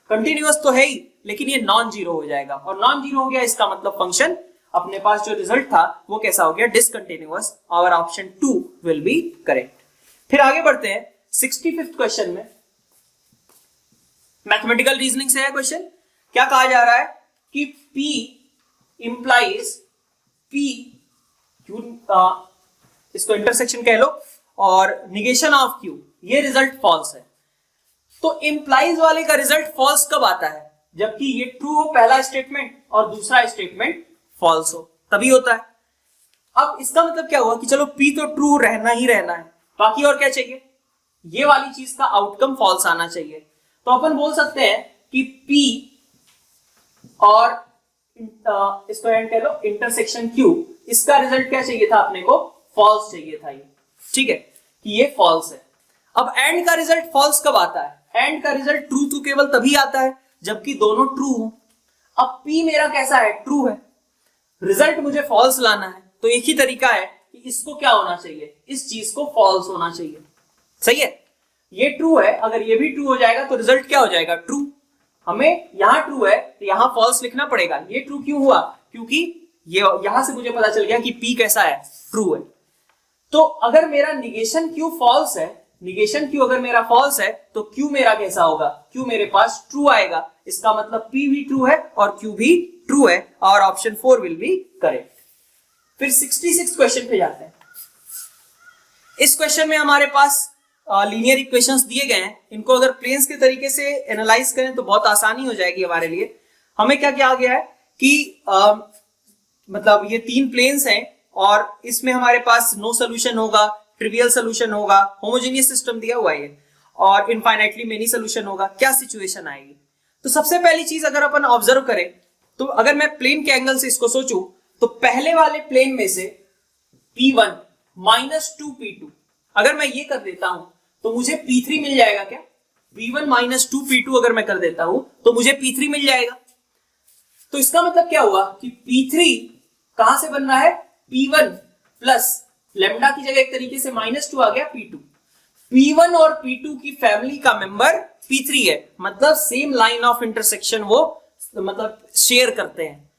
कंटिन्यूअस तो है ही लेकिन ये नॉन जीरो हो जाएगा, और नॉन जीरो हो गया इसका मतलब फंक्शन अपने पास जो रिजल्ट था वो कैसा हो गया discontinuous. Our option 2 will be correct. फिर आगे बढ़ते हैं 65th क्वेश्चन में, मैथमेटिकल रीजनिंग से है क्वेश्चन। क्या कहा जा रहा है कि P इंप्लाइज P Q, इसको इंटरसेक्शन कह लो, और निगेशन ऑफ Q, ये रिजल्ट फॉल्स है। तो इंप्लाइज वाले का रिजल्ट फॉल्स कब आता है जबकि ये ट्रू हो पहला स्टेटमेंट और दूसरा स्टेटमेंट फॉल्स हो, तभी होता है। अब इसका मतलब क्या हुआ कि चलो P तो ट्रू रहना ही रहना है, बाकी और क्या चाहिए, ये वाली चीज का आउटकम फॉल्स आना चाहिए। तो अपन बोल सकते हैं कि P और इसको एंड कह लो इंटरसेक्शन Q, इसका रिजल्ट क्या चाहिए था अपने को फॉल्स चाहिए था ये, ठीक है कि ये फॉल्स है। अब एंड का रिजल्ट फॉल्स कब आता है, एंड का रिजल्ट ट्रू तो केवल तभी आता है जबकि दोनों ट्रू हो। अब P मेरा कैसा है ट्रू है, रिजल्ट मुझे फॉल्स लाना है, तो एक ही तरीका है कि इसको क्या होना चाहिए, इस चीज को फॉल्स होना चाहिए, सही है। ये ट्रू है, अगर ये भी ट्रू हो जाएगा तो रिजल्ट क्या हो जाएगा ट्रू। हमें यहां ट्रू है तो यहां फॉल्स लिखना पड़ेगा। ये ट्रू क्यों हुआ, क्योंकि ये यहां से मुझे पता चल गया कि P कैसा है ट्रू है। तो अगर मेरा निगेशन क्यू फॉल्स है, निगेशन क्यू अगर मेरा फॉल्स है तो क्यू मेरा कैसा होगा, क्यू मेरे पास ट्रू आएगा, इसका मतलब पी भी ट्रू है और क्यू भी ट्रू है और ऑप्शन 4 विल बी करेक्ट। फिर 66 क्वेश्चन पे जाते हैं। इस क्वेश्चन में हमारे पास लीनियर इक्वेशंस दिए गए हैं, इनको अगर प्लेन्स के तरीके से एनालाइज करें तो बहुत आसानी हो जाएगी हमारे लिए। हमें क्या किया गया है कि मतलब ये 3 प्लेन्स हैं और इसमें हमारे पास नो सोल्यूशन होगा, ट्रिवियल सोल्यूशन होगा, होमोजेनियस सिस्टम दिया हुआ है और इनफाइनाइटली मेनी सोल्यूशन होगा। क्या सिचुएशन आएगी? तो सबसे पहली चीज अगर अपन ऑब्जर्व करें तो अगर मैं प्लेन के एंगल से इसको सोचूं तो पहले वाले प्लेन में से P1 माइनस 2P2 अगर मैं ये कर देता हूं तो मुझे P3 मिल जाएगा। क्या P1 माइनस 2P2 अगर मैं कर देता हूं तो मुझे P3 मिल जाएगा। तो इसका मतलब क्या हुआ कि P3 कहां से बन रहा है, P1 प्लस लेमडा की जगह एक तरीके से -2 आ गया P2। P1 और P2 की फैमिली का मेंबर P3 है, मतलब सेम लाइन ऑफ इंटरसेक्शन वो मतलब शेयर करते हैं।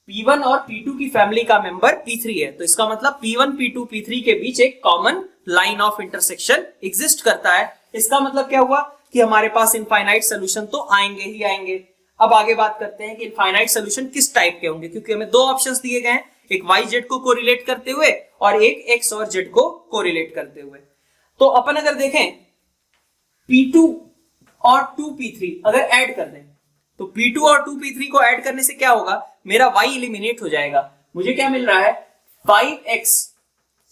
P1 और P2 की फैमिली का मेंबर P3 है, तो इसका मतलब P1 P2 P3 के बीच एक common line of intersection exist करता है। इसका मतलब क्या हुआ कि हमारे पास इनफाइनाइट सोल्यूशन तो आएंगे ही आएंगे। अब आगे बात करते हैं कि इनफाइनाइट सोल्यूशन किस टाइप के होंगे, क्योंकि हमें 2 ऑप्शंस दिए गए हैं, एक YZ को कोरिलेट करते हुए और एक X और Z को कोरिलेट करते हुए। तो अपन अगर देखें P2 और 2P3 अगर ऐड कर दें तो P2 और 2P3 को ऐड करने से क्या होगा, मेरा Y एलिमिनेट हो जाएगा। मुझे क्या मिल रहा है 5X,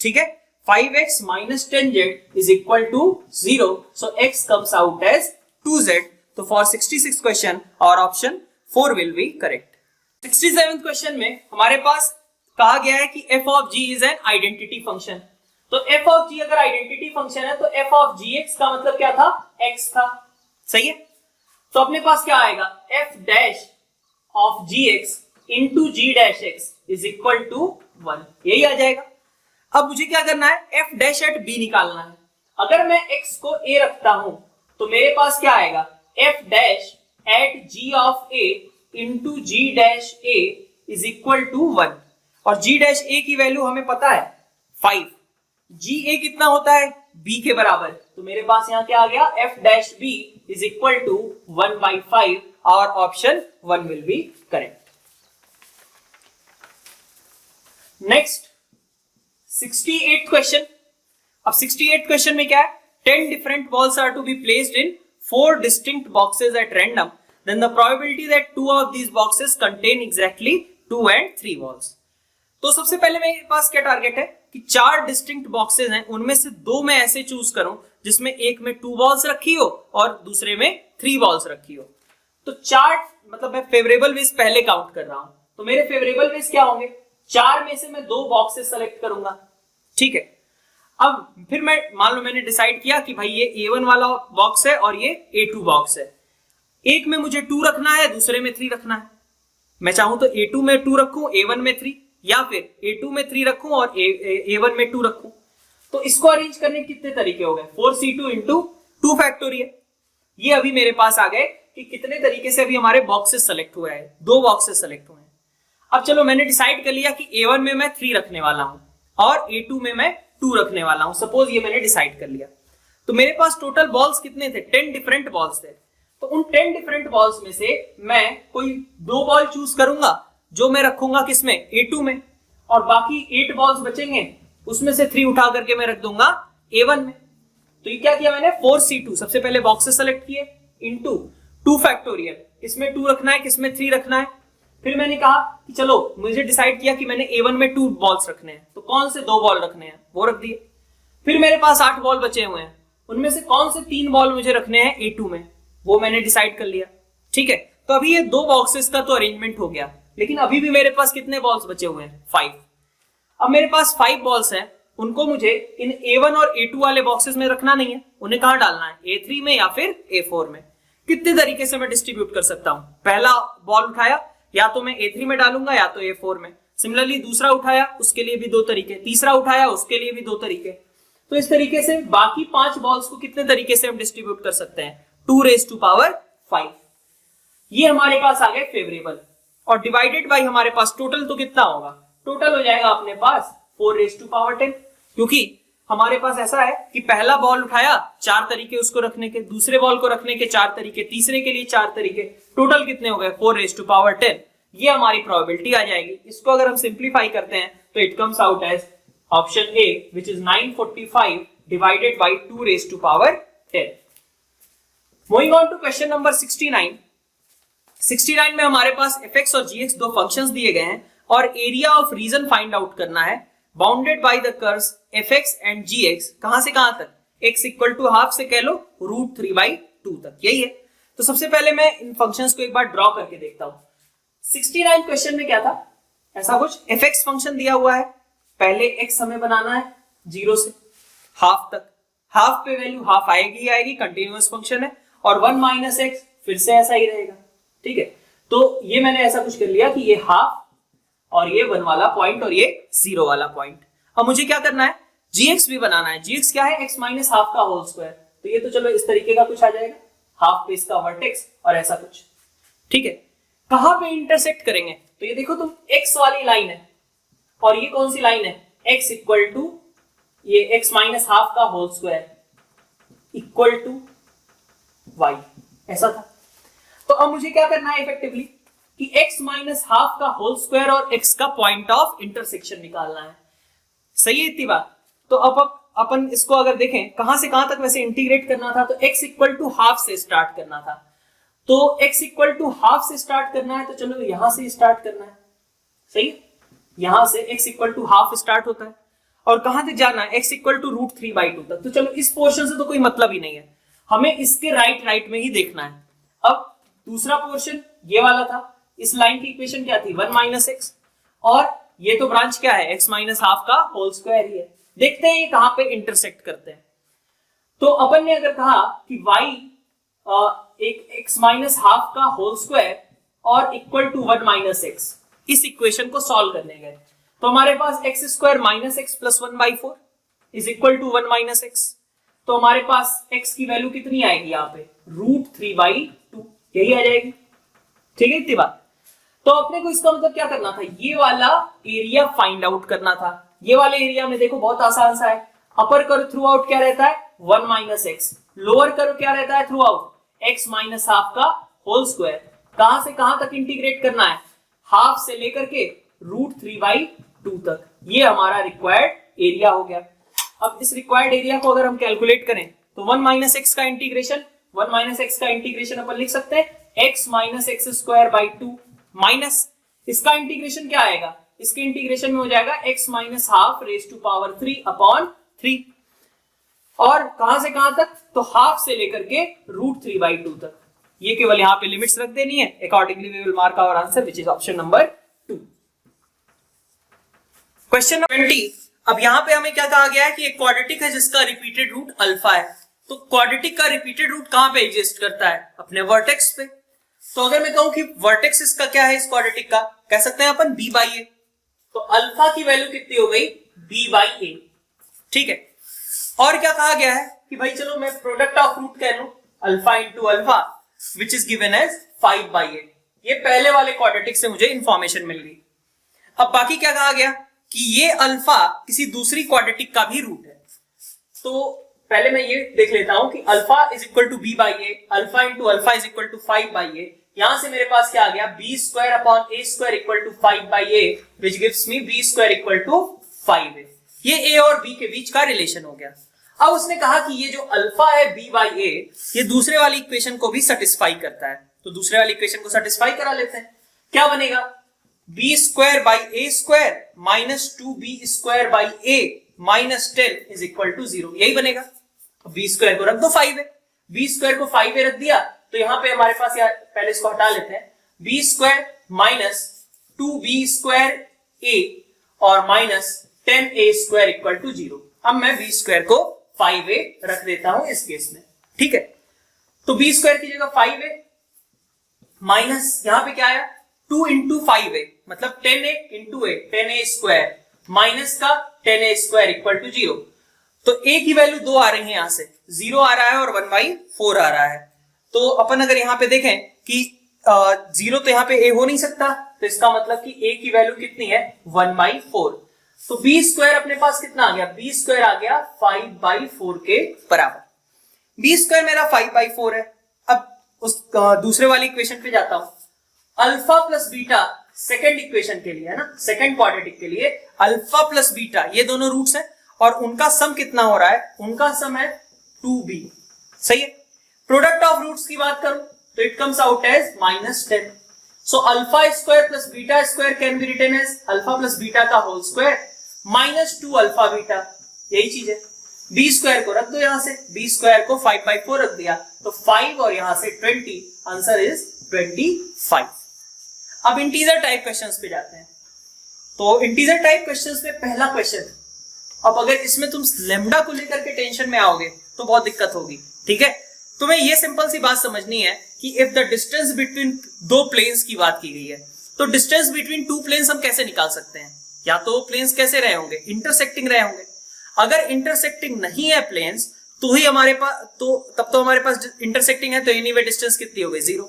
ठीक है, 5X minus 10Z is equal to 0, सो X comes out as 2Z। तो फॉर 66 क्वेश्चन और option 4 will be correct. 67th question में हमारे पास कहा गया है कि f of g is an identity function. तो f of g अगर आइडेंटिटी फंक्शन है तो f of gx का मतलब क्या था, x था, सही है। तो अपने पास क्या आएगा, f dash of gx into g dash x is equal to 1, यही आ जाएगा। अब मुझे क्या करना है, f डैश एट b निकालना है। अगर मैं x को a रखता हूं तो मेरे पास क्या आएगा, f dash at g of a into g dash a is equal to 1 और g डैश a की वैल्यू हमें पता है 5, g a कितना होता है b के बराबर, तो मेरे पास यहां क्या आ गया, f dash b is equal to 1/5 और option 1 will be correct. Next 68th question. अब 68th क्वेश्चन में क्या है, 10 different balls are to be placed in 4 distinct boxes at random, then the probability that 2 of these boxes contain exactly 2 and 3 balls। तो सबसे पहले मेरे पास क्या टारगेट है कि 4 डिस्टिंक्ट बॉक्सेस हैं, उनमें से 2 मैं ऐसे चूज करूं जिसमें एक में 2 बॉल्स रखी हो और दूसरे में 3 बॉल्स रखी हो। तो 4 मतलब मैं फेवरेबल वेज पहले काउंट कर रहा हूं, तो मेरे फेवरेबल वेज क्या होंगे, 4 में से मैं 2 बॉक्सेस सेलेक्ट करूंगा, ठीक है। अब फिर मैं मान लो मैंने डिसाइड किया कि भाई ये A1 वाला बॉक्स है और ये A2 बॉक्स है, एक में मुझे 2 रखना है, दूसरे में 3 रखना है। मैं चाहूं तो A2 में 2 रखूं, A1 में 3, या फिर A2 में 3 रखूं और A1 में 2 रखूं। तो इसको अरेंज करने के कितने तरीके हो गए, 4C2 इंटू 2 फैक्टोरियल। ये अभी मेरे पास आ गए कि कितने तरीके से अभी हमारे बॉक्सेस सेलेक्ट हुए हैं, 2 बॉक्सेस सेलेक्ट हुए हैं। अब चलो मैंने डिसाइड कर लिया कि A1 में मैं 3 रखने वाला हूं और A2 में मैं 2 रखने वाला हूं, सपोज ये मैंने डिसाइड कर लिया। तो मेरे पास टोटल बॉल्स कितने थे, 10 डिफरेंट बॉल्स थे। तो उन 10 डिफरेंट बॉल्स में से मैं कोई 2 बॉल चूज करूंगा जो मैं रखूंगा किसमें, A2 में, और बाकी 8 बॉल्स बचेंगे उसमें से 3 उठा करके मैं रख दूंगा A1 में। तो ये क्या किया मैंने, 4C2 सबसे पहले बॉक्सेस सेलेक्ट किए इंटू 2 फैक्टोरियल, किसमें 2 रखना है किसमें 3 रखना है। फिर मैंने कहा कि चलो मुझे डिसाइड किया कि मैंने A1 में 2 बॉल्स रखने हैं, तो कौन से 2 बॉल रखने हैं वो रख दिए। फिर मेरे पास 8 बॉल बचे हुए हैं, उनमें से कौन से 3 बॉल मुझे रखने हैं A2 में, वो मैंने डिसाइड कर लिया, ठीक है। तो अभी ये 2 बॉक्सेस का तो अरेंजमेंट हो गया, लेकिन अभी भी मेरे पास कितने बॉल्स बचे हुए हैं, 5। अब मेरे पास 5 बॉल्स हैं, उनको मुझे इन A1 और A2 वाले बॉक्सेस में रखना नहीं है, उन्हें कहां डालना है, A3 में या फिर A4 में। कितने तरीके से मैं डिस्ट्रीब्यूट कर सकता हूं, पहला बॉल उठाया या तो मैं A3 में डालूंगा या तो A4 में, सिमिलरली दूसरा उठाया उसके लिए भी 2 तरीके, तीसरा उठाया उसके लिए भी 2 तरीके। तो इस तरीके से बाकी 5 बॉल्स को कितने तरीके से हम डिस्ट्रीब्यूट कर सकते हैं, 2⁵5। ये हमारे पास आ गए फेवरेबल, और डिवाइडेड बाय हमारे पास टोटल तो कितना होगा, टोटल हो जाएगा अपने पास 4⁻10, क्योंकि हमारे पास ऐसा है कि पहला बॉल उठाया, 4 तरीके उसको रखने के, दूसरे बॉल को रखने के 4 तरीके, तीसरे के लिए 4 तरीके, टोटल कितने हो गए 4⁻10। ये हमारी प्रोबेबिलिटी आ जाएगी। इसको अगर हम सिंप्लीफाई करते हैं तो it comes out as option a which is 945 divided by 2⁻10। Moving on to question number 69। 69 में हमारे पास fx और gx दो फंक्शंस दिए गए हैं और area of region find out करना है bounded by the curves fx and gx। कहां से कहां तक? x इक्वल टू हाफ से कह लो √3/2 तक, यही है। तो सबसे पहले मैं इन फंक्शंस को एक बार ड्रॉ करके देखता हूं। 69 क्वेश्चन में क्या था? ऐसा कुछ fx फंक्शन दिया हुआ है, पहले x हमें बनाना है 0 से हाफ तक, हाफ पे वैल्यू हाफ आएगी ही आएगी, कंटिन्यूअस फंक्शन है, और 1 - x फिर से ऐसा ही रहेगा, ठीक है। तो ये मैंने ऐसा कुछ कर लिया कि ये हाफ और ये 1 वाला पॉइंट और ये 0 वाला पॉइंट। अब मुझे क्या करना है? gx भी बनाना है। gx क्या है? x - हाफ का होल स्क्वायर। तो ये तो चलो इस तरीके का कुछ आ जाएगा, हाफ पे इसका वर्टेक्स और ऐसा कुछ, ठीक है। कहां पे इंटरसेक्ट करेंगे? तो ये देखो तुम, x वाली लाइन है और ये कौन सी लाइन है? x इक्वल टू ये x - हाफ का whole square equal to y, ऐसा था। तो अब मुझे क्या करना है इफेक्टिवली कि x - हाफ का होल स्क्वायर और x का पॉइंट ऑफ इंटरसेक्शन निकालना है। सही है इतनी बात? तो अब अपन इसको अगर देखें कहां से कहां तक वैसे इंटीग्रेट करना था, तो x इक्वल टू हाफ से स्टार्ट करना था। तो x इक्वल टू हाफ से स्टार्ट करना है, तो चलो यहां से स्टार्ट करना है। सही, यहां से x equal to half start होता है और कहां तक जाना है? x इक्वल टू √3/2 तक। तो चलो इस पोर्शन से तो कोई मतलब ही नहीं है, हमें इसके राइट में ही देखना है। अब दूसरा पोर्शन ये वाला था, इस लाइन की इक्वेशन क्या थी? 1 - x, और ये तो ब्रांच क्या है? x - हाफ का होल स्क्वायर ही है। देखते हैं ये कहां पे इंटरसेक्ट करते हैं। तो अपन ने अगर कहा कि y एक x - हाफ का होल स्क्वायर और इक्वल टू 1 - x, इस इक्वेशन को सॉल्व करने गए तो हमारे पास x² - x + 1/4 is equal to 1 - x। तो हमारे पास x की वैल्यू कितनी आएगी यहाँ पे? √3/2, यही आ जाएगी, ठीक है इतनी बात। तो अपने को इसका मतलब क्या करना था? ये वाला एरिया फाइंड आउट करना था। ये वाले एरिया में देखो बहुत आसान सा है, अपर करो थ्रू आउट क्या रहता है? 1 - x, लोअर करो क्या रहता है थ्रू आउट? x - हाफ का होल स्क्वायर। कहां से कहां तक इंटीग्रेट करना है? हाफ से लेकर के √3/2 तक। ये हमारा रिक्वायर्ड एरिया हो गया। अब इस रिक्वायर्ड एरिया को अगर हम कैलकुलेट करें तो 1 - x का इंटीग्रेशन, 1 - x का इंटीग्रेशन अपन लिख सकते हैं x - x² माइनस इसका इंटीग्रेशन क्या आएगा? इसके इंटीग्रेशन में हो जाएगा x - half raise to power 3/3। और कहां से कहां तक? तो हाफ से लेकर के √3/2 तक। ये केवल यहां पे लिमिट्स रख देनी है। Accordingly we will mark our answer which is option number 2। Question number 20। अब यहां पे हमें क्या कहा गया है कि एक क्वाड्रेटिक है जिसका रिपीटेड रूट अल्फा है। तो क्वाड्रेटिक का रिपीटेड रूट कहां पे एग्जिस्ट करता है? अपने वर्टेक्स पे। तो अगर मैं कहूं कि वर्टेक्स इसका क्या है, इस क्वाड्रेटिक का, कह सकते हैं अपन b/a। तो अल्फा की वैल्यू कितनी हो गई? b/a, ठीक है। और क्या कहा गया है कि भाई चलो मैं प्रोडक्ट ऑफ रूट कह लूं, alpha into alpha which is given as 5/8। ये पहले वाले क्वाड्रेटिक से मुझे इंफॉर्मेशन मिल गई। अब बाकी क्या कहा गया कि ये अल्फा किसी दूसरी क्वाड्रेटिक का भी रूट है। तो पहले मैं ये देख लेता हूं कि alpha is equal to b/a, alpha into alpha is equal to 5/a। यहां से मेरे पास क्या आ गया? b² equal to 5/a which gives me b² equal to 5a। ये a और b के बीच का रिलेशन हो गया। अब उसने कहा कि ये जो अल्फा है b/a, ये दूसरे वाली इक्वेशन को भी सेटिस्फाई करता है। तो दूसरे वाली इक्वेशन को सेटिस्फाई करा लेते हैं। क्या बनेगा? b²/a² minus 2b²/a minus 10 is equal to 0, यही बनेगा। b² को रख दो 5a, b² को 5a रख दिया तो यहां पे हमारे पास, यार पहले इसको हटा लेते हैं, b² माइनस 2b²a और माइनस 10a² इक्वल टू 0। अब मैं b² को 5a रख देता हूं इस केस में, ठीक है। तो b² की जगह 5a माइनस यहां पे क्या आया? 2 इंटू 5a मतलब 10a into a, 10a² minus का 10a² इक्वल टू 0। तो a की वैल्यू 2 आ रही है, यहां से 0 आ रहा है और 1/4 आ रहा है। तो अपन अगर यहां पे देखें कि 0 तो यहां पे a हो नहीं सकता, तो इसका मतलब कि a की वैल्यू कितनी है? 1/4। तो बी स्क्वायर अपने पास कितना आ गया, बी स्क्वायर आ गया 5/4 के बराबर। बी स्क्वायर मेरा 5/4 है। अब उस दूसरे वाली इक्वेशन पे जाता हूं, alpha plus beta second equation के लिए है ना, सेकेंड क्वाड्रेटिक के लिए अल्फा प्लस बीटा ये दोनों रूट्स हैं और उनका सम कितना हो रहा है, उनका सम है 2b, सही है। प्रोडक्ट ऑफ रूट्स की बात करूं तो it comes out as -10। So alpha square plus beta square can be written as alpha plus beta का होल स्क्वायर -2 अल्फा बीटा, यही चीज है। बी स्क्वायर को रख दो यहां से, बी स्क्वायर को 5/4 रख दिया तो 5 और यहां से 20, आंसर इज 25। अब इंटीजर टाइप क्वेश्चंस पे जाते हैं। तो इंटीजर टाइप क्वेश्चंस में पहला क्वेश्चन, अब अगर इसमें तुम लेम्डा को लेकर के टेंशन में आओगे तो बहुत दिक्कत होगी, ठीक है। तुम्हें ये सिंपल सी बात समझनी है कि इफ द डिस्टेंस बिटवीन दो प्लेन्स की बात की गई है तो डिस्टेंस बिटवीन टू प्लेन्स हम कैसे निकाल सकते हैं, या तो प्लेन्स कैसे रहे होंगे, इंटरसेक्टिंग रहे होंगे। अगर इंटरसेक्टिंग नहीं है प्लेन्स तो ही हमारे पास, तो तब तो हमारे पास इंटरसेक्टिंग है तो एनीवे डिस्टेंस कितनी हो गई, 0।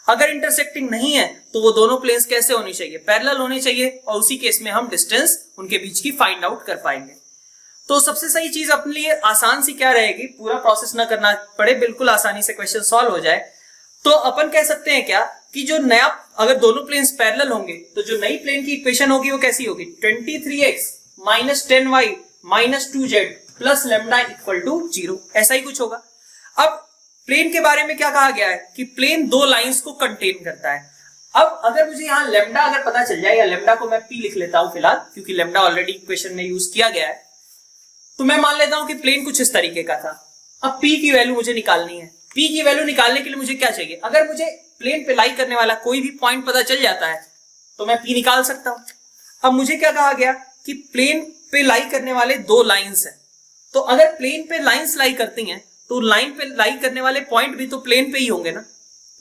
अगर इंटरसेक्टिंग नहीं है तो वो दोनों प्लेन्स कैसे होनी चाहिए, पैरेलल होनी चाहिए, और उसी केस में हम डिस्टेंस उनके बीच की फाइंड आउट कर पाएंगे। तो सबसे सही चीज अपने लिए आसान सी क्या रहेगी, पूरा प्रोसेस ना करना पड़े, बिल्कुल आसानी से क्वेश्चन सॉल्व हो जाए। तो अपन कह सकते हैं क्या कि जो नया, अगर दोनों प्लेन्स पैरेलल होंगे तो जो नई प्लेन की इक्वेशन होगी वो कैसी होगी, 23x - 10y - 2z plus lambda equal to 0, ऐसा ही कुछ होगा। अब प्लेन के बारे में क्या कहा गया है कि प्लेन दो लाइंस को कंटेन करता है। अब अगर मुझे यहाँ लैम्डा अगर पता चल जाए, या लैम्डा को मैं p लिख लेता हूं फिलहाल, क्योंकि लैम्डा ऑलरेडी इक्वेशन में यूज किया गया है, तो मैं मान लेता हूं कि प्लेन कुछ इस तरीके का था। अब p की वैल्यू मुझे निकालनी है। p की वैल्यू निकालने के लिए मुझे क्या चाहिए, अगर मुझे प्लेन पे लाई करने वाला कोई भी पॉइंट पता चल जाता है तो मैं p निकाल सकता हूं। अब मुझे क्या कहा गया कि प्लेन पे लाई करने वाले दो लाइंस हैं, तो अगर प्लेन पे लाइंस लाई करती हैं तो लाइन पे लाई करने वाले पॉइंट भी तो प्लेन पे ही होंगे ना।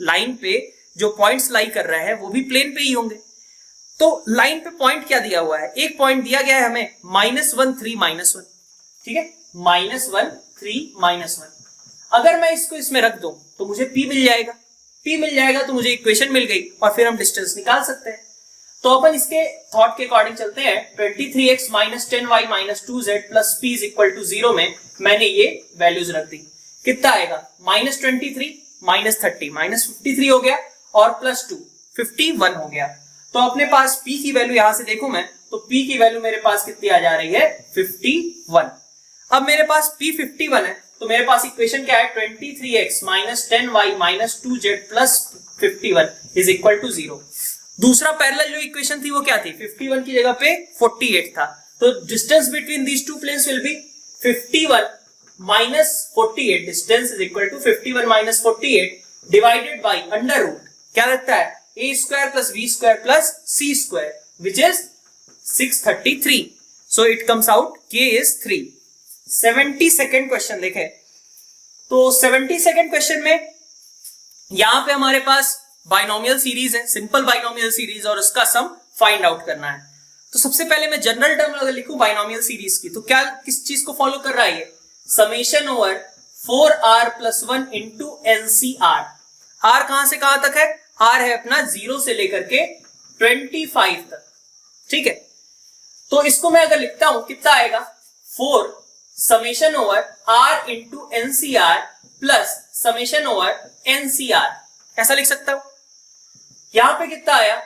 लाइन पे जो पॉइंट्स लाई कर रहे हैं वो भी प्लेन पे ही होंगे। तो लाइन पे पॉइंट क्या दिया हुआ है, एक पॉइंट दिया गया है हमें -1 3 -1, ठीक है, -1 3 -1। अगर मैं इसको इसमें रख दूं तो मुझे p मिल जाएगा, p मिल जाएगा तो मुझे इक्वेशन मिल गई और फिर हम डिस्टेंस निकाल सकते हैं। तो अपन इसके थॉट के अकॉर्डिंग चलते हैं। 23x - 10y - 2z plus p is equal to 0 में मैंने ये वैल्यूज रख दी। कितना आएगा, -23 - 30 -53 हो गया और +2 51 हो गया। तो अपने पास p की वैल्यू यहां से देखूं मैं तो p की वैल्यू मेरे पास कितनी आ जा रही है, 51। अब मेरे पास p 51 है तो मेरे पास इक्वेशन क्या है, 23x - 10y - 2z plus 51 is equal to 0। दूसरा पैरेलल जो इक्वेशन थी वो क्या थी, 51 की जगह पे 48 था। तो distance between these two planes will be 51 - 48, distance is equal to 51 - 48 divided by under root, क्या रहता है, a square plus b square plus c square which is 633। So it comes out k is 3। 72nd question देखें तो 72nd question में यहां पे हमारे पास बाइनोमियल सीरीज है, सिंपल बाइनोमियल सीरीज, और उसका सम फाइंड आउट करना है। तो सबसे पहले मैं जनरल टर्म अगर लिखूं बाइनोमियल सीरीज की तो क्या किस चीज को फॉलो कर रहा है, ये summation over 4r + 1 into NCR। r कहां से कहां तक है, r है अपना 0 से लेकर के 25 तक, ठीक है। तो इसको मैं अगर लिखता हूं कितना आएगा, 4 summation over r into NCR plus summation over NCR, ऐसा लिख सकता हूं। यहां पे कितना आया,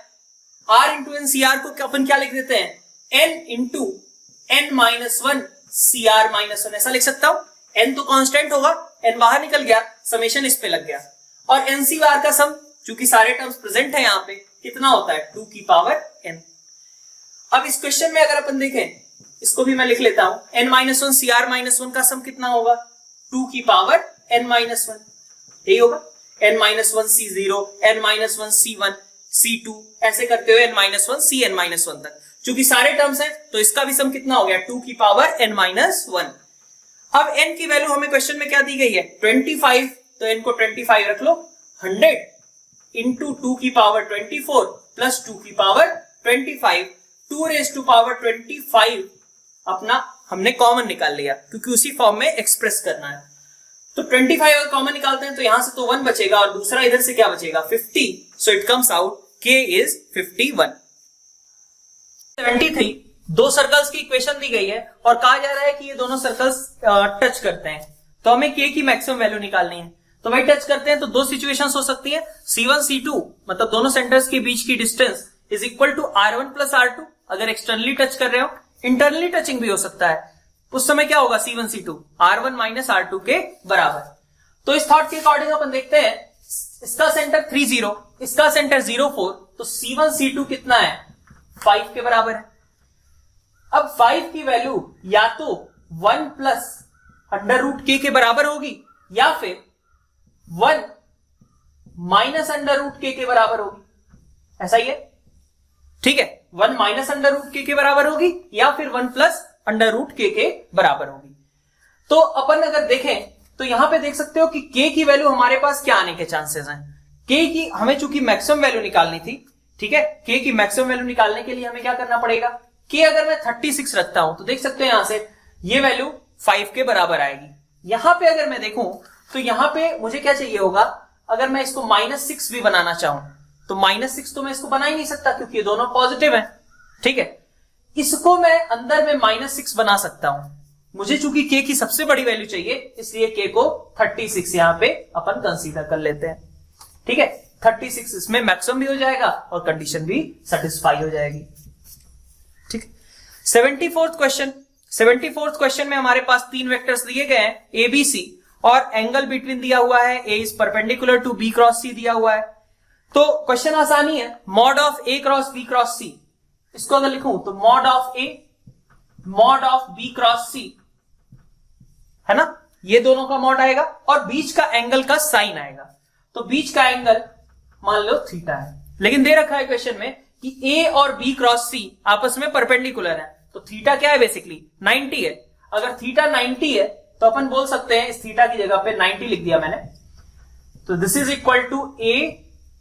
r इंटू NCR को अपन क्या लिख देते हैं, n इंटू n - 1 CR - 1, ऐसा लिख सकता हूं। n तो कांस्टेंट होगा, n बाहर निकल गया, समेशन इस पे लग गया, और NCR का सम चूंकि सारे टर्म्स प्रेजेंट है यहाँ पे कितना होता है, 2 की पावर n। अब इस क्वेश्चन में अगर अपन देखें, इसको भी मैं लिख लेता हूं, n - 1 CR - 1 का सम कितना होगा, 2 की पावर n - 1, यही होगा। n - 1 C0, n - 1 C1 C2, ऐसे करते हुए n - 1 Cn - 1 तक, चूंकि सारे टर्म्स हैं तो इसका भी सम कितना हो गया, 2 की पावर n - 1। अब n की वैल्यू हमें क्वेश्चन में क्या दी गई है, 25, तो n को 25 रख लो, 100 इंटू 2 की पावर 24 प्लस 2 की पावर 25, 2 रेज़ टू पावर 25 अपना हमने कॉमन निकाल लिया क्योंकि उसी फॉर्म में एक्सप्रेस करना है। तो 25 अगर कॉमन निकालते हैं तो यहां से तो 1 बचेगा और दूसरा इधर से क्या बचेगा, 50। सो it comes out k is 51। 73 दो सर्कल्स की इक्वेशन दी गई है और कहा जा रहा है कि ये दोनों सर्कल्स टच करते हैं, तो हमें के की मैक्सिमम वैल्यू निकालनी है। तो भाई टच करते हैं तो दो सिचुएशंस हो सकती है, C1 C2 मतलब दोनों सेंटर्स के बीच की distance is equal to R1 plus R2 अगर एक्सटर्नली टच कर रहे हो, इंटरनली टचिंग भी हो सकता है, उस समय क्या होगा C1 C2 R1 minus R2 के बराबर। तो इस थॉट के अकॉर्डिंग अपन देखते हैं, इसका सेंटर 3 0, इसका सेंटर 0 4, तो C1 C2 कितना है 5 के बराबर है। अब 5 की वैल्यू या तो 1 प्लस अंडर रूट के बराबर होगी या फिर 1 माइनस अंडर रूट के बराबर होगी, ऐसा ही है, ठीक है। 1 माइनस अंडर रूट के बराबर होगी या फिर 1 प्लस अंडर रूट के बराबर होगी। तो अपन अगर देखें तो यहां पे देख सकते हो कि के की वैल्यू हमारे पास क्या आने के चांसेस हैं। के की हमें चूंकि मैक्सिमम वैल्यू निकालनी थी, ठीक है, के की मैक्सिमम वैल्यू निकालने के लिए हमें क्या करना पड़ेगा, के अगर मैं 36 रखता हूं तो देख सकते हैं यहां से ये वैल्यू 5 के बराबर आएगी। यहां पे अगर मैं देखूं तो यहां पे मुझे क्या चाहिए होगा, अगर मैं इसको -6 भी बनाना चाहूं तो -6 तो मैं इसको बना ही नहीं सकता क्योंकि ये दोनों पॉजिटिव हैं, ठीक है। इसको मैं अंदर में -6 बना सकता हूं, मुझे चूंकि के की सबसे बड़ी वैल्यू चाहिए इसलिए के को 36 यहां पे अपन कंसीडर कर लेते हैं, ठीक है। 36 इसमें मैक्सिमम भी हो जाएगा और कंडीशन भी सेटिस्फाई हो जाएगी, ठीक। 74th क्वेश्चन में हमारे पास 3 वेक्टर्स दिए गए हैं ए बी सी और एंगल बिटवीन दिया हुआ है, A is perpendicular to B cross C दिया हुआ है। तो क्वेश्चन आसानी है, mod of A cross B cross C, इसको अगर लिखूं तो mod of A mod of B cross C, है ना, ये दोनों का मॉड आएगा और बीच का एंगल का साइन आएगा। तो बीच का एंगल मान लो थीटा है, लेकिन दे रखा है क्वेश्चन में कि ए और बी क्रॉस सी आपस में परपेंडिकुलर है, तो थीटा क्या है बेसिकली 90 है। अगर थीटा 90 है तो अपन बोल सकते हैं, इस थीटा की जगह पे 90 लिख दिया मैंने, तो this is equal to A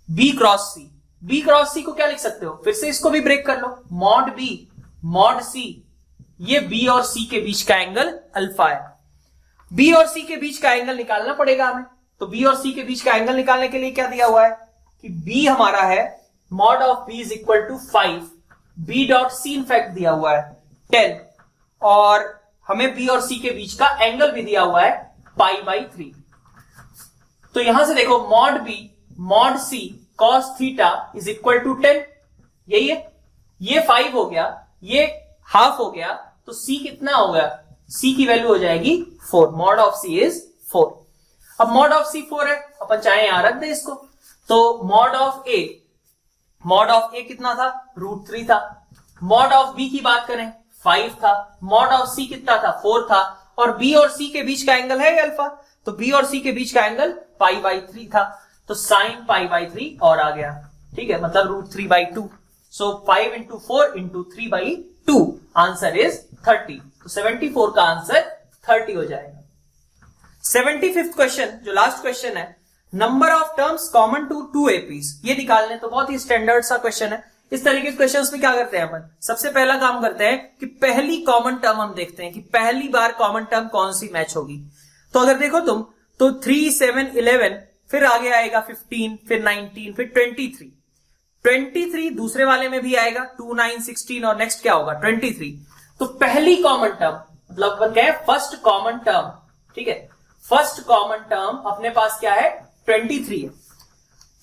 B cross C. B cross C को क्या लिख सकते हो, फिर से इसको भी ब्रेक कर लो, मॉड बी मॉड सी, ये बी और सी के बीच का एंगल अल्फा है। बी और सी के बीच का एंगल निकालना पड़ेगा हमें, तो बी और सी के बीच का एंगल निकालने के लिए क्या दिया हुआ है कि बी हमारा है mod of b is equal to 5, b dot c in fact दिया हुआ है 10 और हमें बी और सी के बीच का एंगल भी दिया हुआ है π/3। तो यहां से देखो mod b mod c cos theta is equal to 10, यही है, ये 5 हो गया, ये हाफ हो गया, तो सी कितना हो गया, सी की वैल्यू हो जाएगी 4, मॉड ऑफ सी इज 4। अब मॉड ऑफ सी 4 है, अपन चाहे यहां रख दे इसको, तो मॉड ऑफ ए कितना था √3 था, मॉड ऑफ बी की बात करें 5 था, मॉड ऑफ सी कितना था 4 था, और बी और सी के बीच का एंगल है अल्फा, तो बी और सी के बीच का एंगल π/3 था, तो साइन π/3 और आ गया, ठीक है, मतलब √3/2। सो 5 into 4 into 3/2 आंसर इज 30। तो 74 का आंसर 30 हो जाएगा। 75th क्वेश्चन जो लास्ट क्वेश्चन है, number of terms common to 2 APs, ये निकालने, तो बहुत ही स्टैंडर्ड सा क्वेश्चन है। इस तरीके के क्वेश्चंस में क्या करते हैं अपन, सबसे पहला काम करते हैं कि पहली कॉमन टर्म हम देखते हैं कि पहली बार कॉमन टर्म कौन सी मैच होगी। तो अगर देखो तुम तो 3 7 11, फिर आगे आएगा 15, फिर 19, फिर 23 दूसरे वाले में भी आएगा, 2 9 16 और नेक्स्ट क्या होगा 23। तो पहली कॉमन टर्म मतलब अपन कहें फर्स्ट कॉमन टर्म, ठीक है, फर्स्ट कॉमन टर्म अपने पास क्या है 23 है।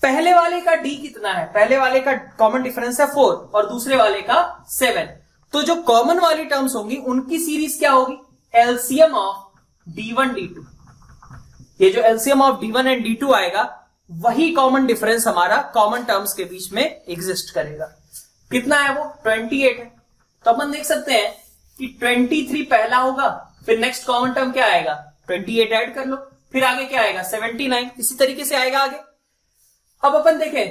पहले वाले का डी कितना है, पहले वाले का कॉमन डिफरेंस है 4 और दूसरे वाले का 7, तो जो कॉमन वाली टर्म्स होंगी उनकी सीरीज क्या होगी, एलसीएम ऑफ D1 D2। ये जो LCM of D1 and D2 आएगा वही कॉमन डिफरेंस हमारा कॉमन टर्म्स के बीच में एग्जिस्ट करेगा। कितना है वो 28 है, तो अपन देख सकते हैं कि 23 पहला होगा, फिर नेक्स्ट कॉमन टर्म क्या आएगा 28 ऐड कर लो, फिर आगे क्या आएगा 79, इसी तरीके से आएगा आगे। अब अपन देखें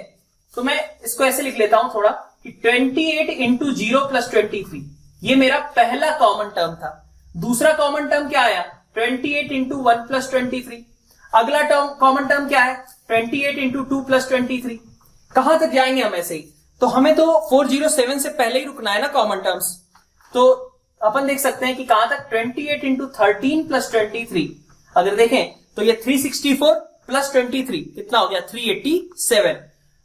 तो मैं इसको ऐसे लिख लेता हूं थोड़ा कि 28 into 0 + 23 ये मेरा पहला कॉमन टर्म था। दूसरा कॉमन टर्म क्या आया 28 into 1 + 23। अगला टर्म कॉमन टर्म क्या है 28 into 2 + 23। कहां तक जाएंगे हम ऐसे ही, तो हमें तो 407 से पहले ही रुकना है ना कॉमन टर्म्स, तो अपन देख सकते हैं कि कहां तक 28 into 13 + 23। अगर देखें तो ये 364 + 23 कितना हो गया 387।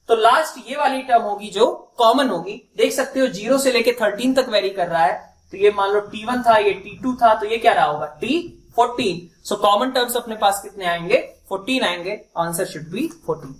तो लास्ट ये वाली टर्म होगी जो कॉमन होगी, देख सकते हो 0 से लेके 13 तक वेरी कर रहा है, तो ये मान लो T1 था, ये T2 था, तो ये क्या रहा होगा T14। सो कॉमन टर्म्स अपने पास कितने आएंगे 14 आएंगे, आंसर शुड बी 14।